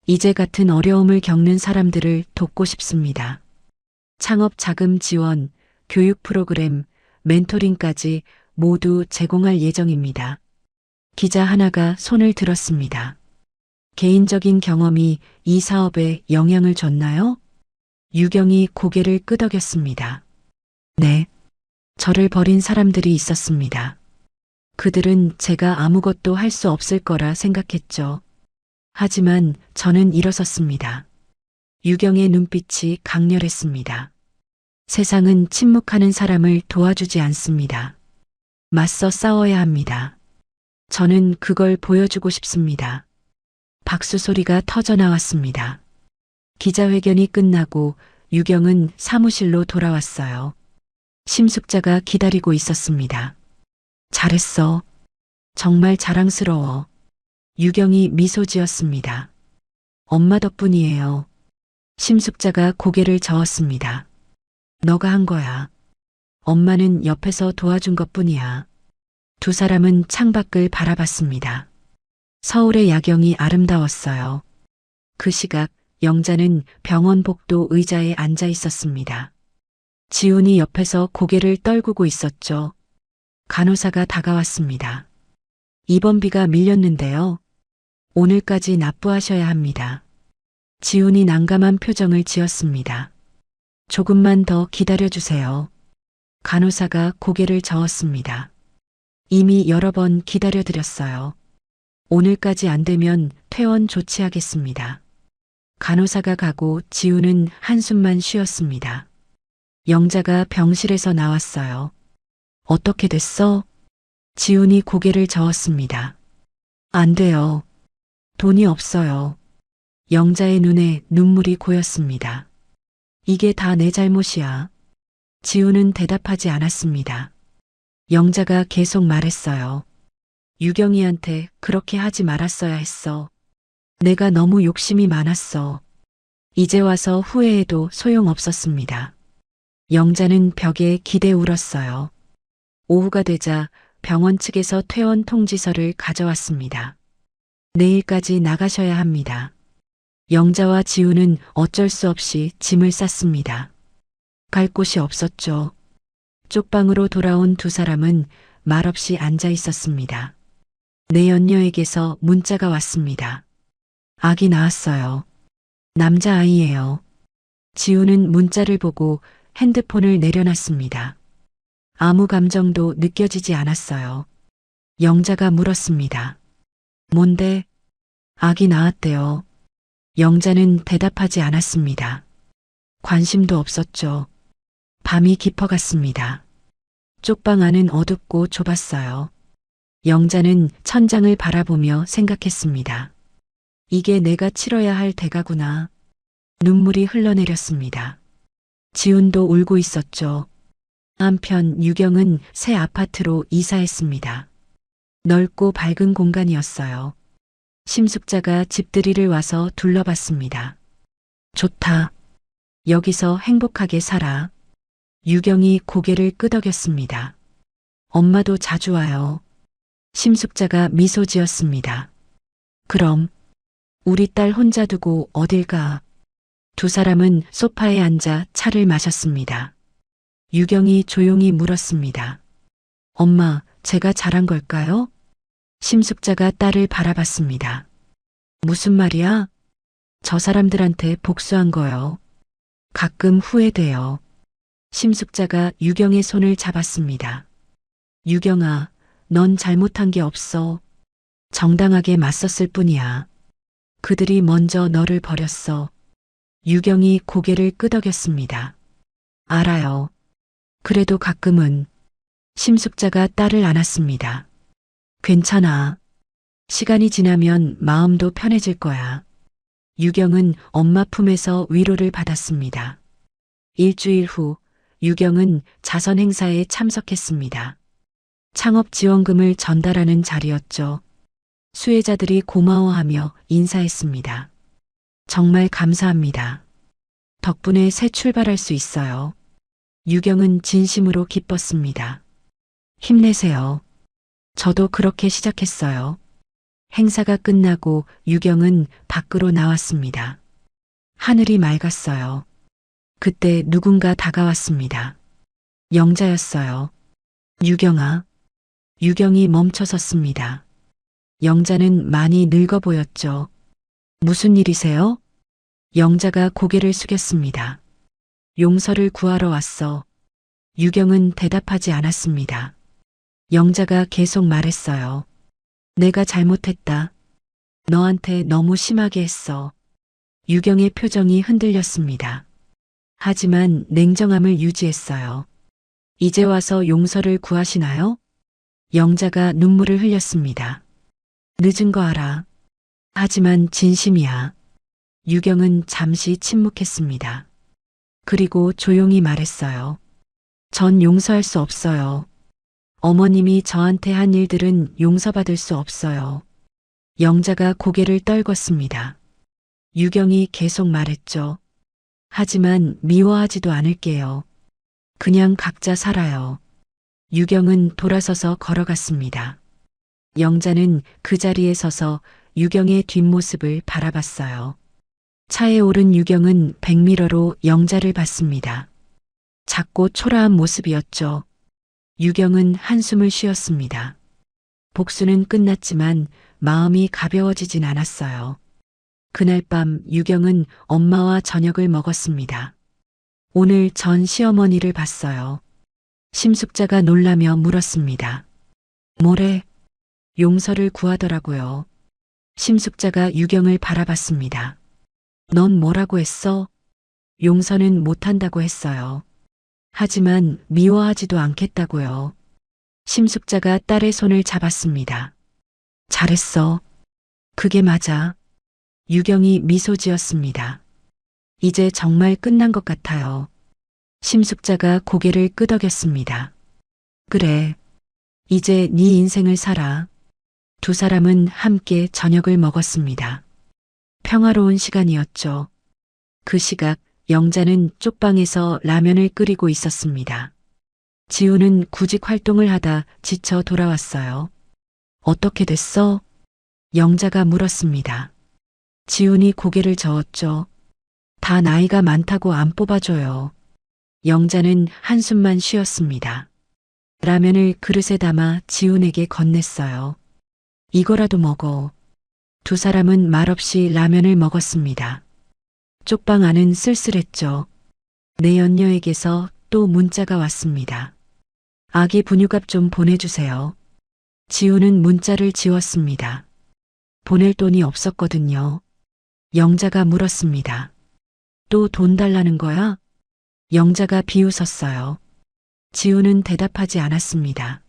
이제 같은 어려움을 겪는 사람들을 돕고 싶습니다. 창업 자금 지원, 교육 프로그램, 멘토링까지 모두 제공할 예정입니다. 기자 하나가 손을 들었습니다. 개인적인 경험이 이 사업에 영향을 줬나요? 유경이 고개를 끄덕였습니다. 네. 저를 버린 사람들이 있었습니다. 그들은 제가 아무것도 할 수 없을 거라 생각했죠. 하지만 저는 일어섰습니다. 유경의 눈빛이 강렬했습니다. 세상은 침묵하는 사람을 도와주지 않습니다. 맞서 싸워야 합니다. 저는 그걸 보여주고 싶습니다. 박수 소리가 터져 나왔습니다. 기자회견이 끝나고 유경은 사무실로 돌아왔어요. 심숙자가 기다리고 있었습니다. 잘했어. 정말 자랑스러워. 유경이 미소 지었습니다. 엄마 덕분이에요. 심숙자가 고개를 저었습니다. 너가 한 거야. 엄마는 옆에서 도와준 것뿐이야. 두 사람은 창밖을 바라봤습니다. 서울의 야경이 아름다웠어요. 그 시각 영자는 병원 복도 의자에 앉아 있었습니다. 지훈이 옆에서 고개를 떨구고 있었죠. 간호사가 다가왔습니다. 입원비가 밀렸는데요. 오늘까지 납부하셔야 합니다. 지훈이 난감한 표정을 지었습니다. 조금만 더 기다려주세요. 간호사가 고개를 저었습니다. 이미 여러 번 기다려드렸어요. 오늘까지 안 되면 퇴원 조치하겠습니다. 간호사가 가고 지우는 한숨만 쉬었습니다. 영자가 병실에서 나왔어요. 어떻게 됐어? 지훈이 고개를 저었습니다. 안 돼요. 돈이 없어요. 영자의 눈에 눈물이 고였습니다. 이게 다 내 잘못이야. 지훈은 대답하지 않았습니다. 영자가 계속 말했어요. 유경이한테 그렇게 하지 말았어야 했어. 내가 너무 욕심이 많았어. 이제 와서 후회해도 소용없었습니다. 영자는 벽에 기대 울었어요. 오후가 되자 병원 측에서 퇴원 통지서를 가져왔습니다. 내일까지 나가셔야 합니다. 영자와 지우는 어쩔 수 없이 짐을 쌌습니다. 갈 곳이 없었죠. 쪽방으로 돌아온 두 사람은 말없이 앉아 있었습니다. 내 연녀에게서 문자가 왔습니다. 아기 낳았어요. 남자아이예요. 지우는 문자를 보고 핸드폰을 내려놨습니다. 아무 감정도 느껴지지 않았어요. 영자가 물었습니다. 뭔데? 아기 낳았대요. 영자는 대답하지 않았습니다. 관심도 없었죠. 밤이 깊어갔습니다. 쪽방 안은 어둡고 좁았어요. 영자는 천장을 바라보며 생각했습니다. 이게 내가 치러야 할 대가구나. 눈물이 흘러내렸습니다. 지훈도 울고 있었죠. 한편 유경은 새 아파트로 이사했습니다. 넓고 밝은 공간이었어요. 심숙자가 집들이를 와서 둘러봤습니다. 좋다. 여기서 행복하게 살아. 유경이 고개를 끄덕였습니다. 엄마도 자주 와요. 심숙자가 미소 지었습니다. 그럼 우리 딸 혼자 두고 어딜 가? 두 사람은 소파에 앉아 차를 마셨습니다. 유경이 조용히 물었습니다. 엄마, 제가 잘한 걸까요? 심숙자가 딸을 바라봤습니다. 무슨 말이야? 저 사람들한테 복수한 거요. 가끔 후회돼요. 심숙자가 유경의 손을 잡았습니다. 유경아, 넌 잘못한 게 없어. 정당하게 맞섰을 뿐이야. 그들이 먼저 너를 버렸어. 유경이 고개를 끄덕였습니다. 알아요. 그래도 가끔은. 심숙자가 딸을 안았습니다. 괜찮아. 시간이 지나면 마음도 편해질 거야. 유경은 엄마 품에서 위로를 받았습니다. 일주일 후 유경은 자선 행사에 참석했습니다. 창업 지원금을 전달하는 자리였죠. 수혜자들이 고마워하며 인사했습니다. 정말 감사합니다. 덕분에 새 출발할 수 있어요. 유경은 진심으로 기뻤습니다. 힘내세요. 저도 그렇게 시작했어요. 행사가 끝나고 유경은 밖으로 나왔습니다. 하늘이 맑았어요. 그때 누군가 다가왔습니다. 영자였어요. 유경아. 유경이 멈춰섰습니다. 영자는 많이 늙어 보였죠. 무슨 일이세요? 영자가 고개를 숙였습니다. 용서를 구하러 왔어. 유경은 대답하지 않았습니다. 영자가 계속 말했어요. 내가 잘못했다. 너한테 너무 심하게 했어. 유경의 표정이 흔들렸습니다. 하지만 냉정함을 유지했어요. 이제 와서 용서를 구하시나요? 영자가 눈물을 흘렸습니다. 늦은 거 알아. 하지만 진심이야. 유경은 잠시 침묵했습니다. 그리고 조용히 말했어요. 전 용서할 수 없어요. 어머님이 저한테 한 일들은 용서받을 수 없어요. 영자가 고개를 떨궜습니다. 유경이 계속 말했죠. 하지만 미워하지도 않을게요. 그냥 각자 살아요. 유경은 돌아서서 걸어갔습니다. 영자는 그 자리에 서서 유경의 뒷모습을 바라봤어요. 차에 오른 유경은 백미러로 영자를 봤습니다. 작고 초라한 모습이었죠. 유경은 한숨을 쉬었습니다. 복수는 끝났지만 마음이 가벼워지진 않았어요. 그날 밤 유경은 엄마와 저녁을 먹었습니다. 오늘 전 시어머니를 봤어요. 심숙자가 놀라며 물었습니다. 뭐래? 용서를 구하더라고요. 심숙자가 유경을 바라봤습니다. 넌 뭐라고 했어? 용서는 못한다고 했어요. 하지만 미워하지도 않겠다고요. 심숙자가 딸의 손을 잡았습니다. 잘했어. 그게 맞아. 유경이 미소 지었습니다. 이제 정말 끝난 것 같아요. 심숙자가 고개를 끄덕였습니다. 그래. 이제 네 인생을 살아. 두 사람은 함께 저녁을 먹었습니다. 평화로운 시간이었죠. 그 시각 영자는 쪽방에서 라면을 끓이고 있었습니다. 지우는 구직 활동을 하다 지쳐 돌아왔어요. 어떻게 됐어? 영자가 물었습니다. 지훈이 고개를 저었죠. 다 나이가 많다고 안 뽑아줘요. 영자는 한숨만 쉬었습니다. 라면을 그릇에 담아 지훈에게 건넸어요. 이거라도 먹어. 두 사람은 말없이 라면을 먹었습니다. 쪽방 안은 쓸쓸했죠. 내 연녀에게서 또 문자가 왔습니다. 아기 분유값 좀 보내주세요. 지우는 문자를 지웠습니다. 보낼 돈이 없었거든요. 영자가 물었습니다. 또 돈 달라는 거야? 영자가 비웃었어요. 지우는 대답하지 않았습니다.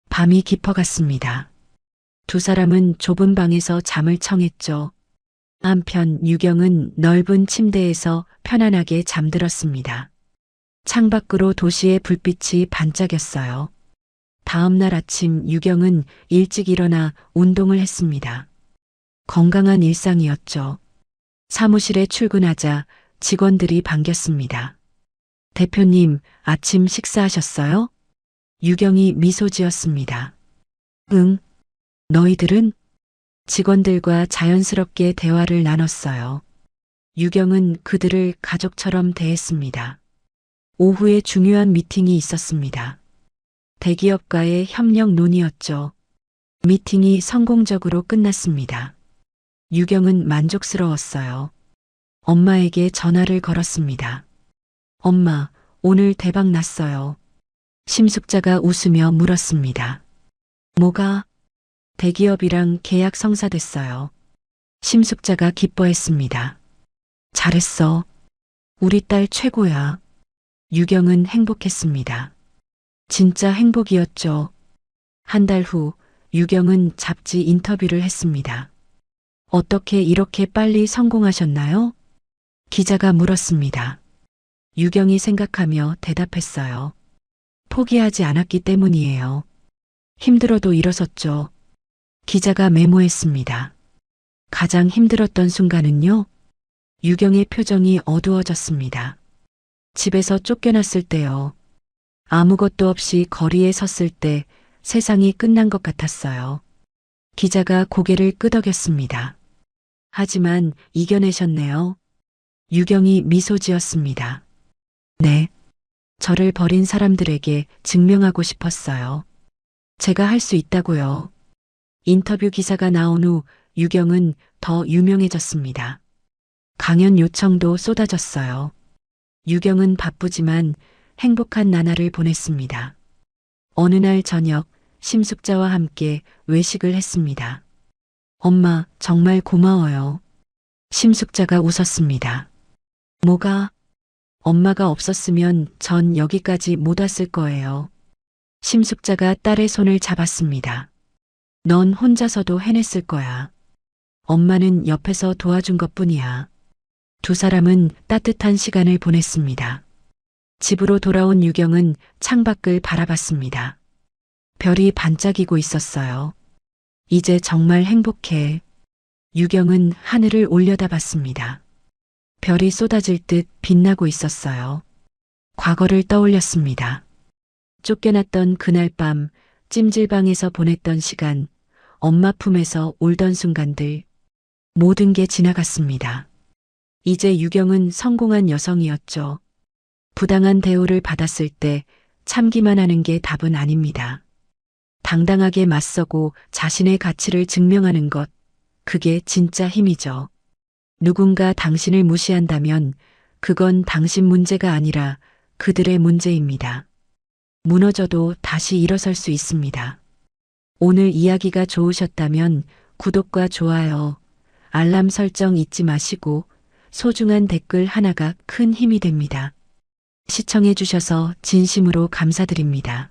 밤이 깊어갔습니다. 두 사람은 좁은 방에서 잠을 청했죠. 한편 유경은 넓은 침대에서 편안하게 잠들었습니다. 창밖으로 도시의 불빛이 반짝였어요. 다음 날 아침 유경은 일찍 일어나 운동을 했습니다. 건강한 일상이었죠. 사무실에 출근하자 직원들이 반겼습니다. 대표님, 아침 식사하셨어요? 유경이 미소 지었습니다. 응. 너희들은? 직원들과 자연스럽게 대화를 나눴어요. 유경은 그들을 가족처럼 대했습니다. 오후에 중요한 미팅이 있었습니다. 대기업과의 협력 논의였죠. 미팅이 성공적으로 끝났습니다. 유경은 만족스러웠어요. 엄마에게 전화를 걸었습니다. 엄마, 오늘 대박 났어요. 심숙자가 웃으며 물었습니다. 뭐가? 대기업이랑 계약 성사됐어요. 심숙자가 기뻐했습니다. 잘했어. 우리 딸 최고야. 유경은 행복했습니다. 진짜 행복이었죠. 한 달 후 유경은 잡지 인터뷰를 했습니다. 어떻게 이렇게 빨리 성공하셨나요? 기자가 물었습니다. 유경이 생각하며 대답했어요. 포기하지 않았기 때문이에요. 힘들어도 일어섰죠. 기자가 메모했습니다. 가장 힘들었던 순간은요? 유경의 표정이 어두워졌습니다. 집에서 쫓겨났을 때요. 아무것도 없이 거리에 섰을 때 세상이 끝난 것 같았어요. 기자가 고개를 끄덕였습니다. 하지만 이겨내셨네요. 유경이 미소 지었습니다. 네. 저를 버린 사람들에게 증명하고 싶었어요. 제가 할 수 있다고요. 인터뷰 기사가 나온 후 유경은 더 유명해졌습니다. 강연 요청도 쏟아졌어요. 유경은 바쁘지만 행복한 나날을 보냈습니다. 어느 날 저녁 심숙자와 함께 외식을 했습니다. 엄마, 정말 고마워요. 심숙자가 웃었습니다. 뭐가? 엄마가 없었으면 전 여기까지 못 왔을 거예요. 심숙자가 딸의 손을 잡았습니다. 넌 혼자서도 해냈을 거야. 엄마는 옆에서 도와준 것뿐이야. 두 사람은 따뜻한 시간을 보냈습니다. 집으로 돌아온 유경은 창밖을 바라봤습니다. 별이 반짝이고 있었어요. 이제 정말 행복해. 유경은 하늘을 올려다봤습니다. 별이 쏟아질 듯 빛나고 있었어요. 과거를 떠올렸습니다. 쫓겨났던 그날 밤 찜질방에서 보냈던 시간, 엄마 품에서 울던 순간들, 모든 게 지나갔습니다. 이제 유경은 성공한 여성이었죠. 부당한 대우를 받았을 때 참기만 하는 게 답은 아닙니다. 당당하게 맞서고 자신의 가치를 증명하는 것, 그게 진짜 힘이죠. 누군가 당신을 무시한다면 그건 당신 문제가 아니라 그들의 문제입니다. 무너져도 다시 일어설 수 있습니다. 오늘 이야기가 좋으셨다면 구독과 좋아요, 알람 설정 잊지 마시고 소중한 댓글 하나가 큰 힘이 됩니다. 시청해 주셔서 진심으로 감사드립니다.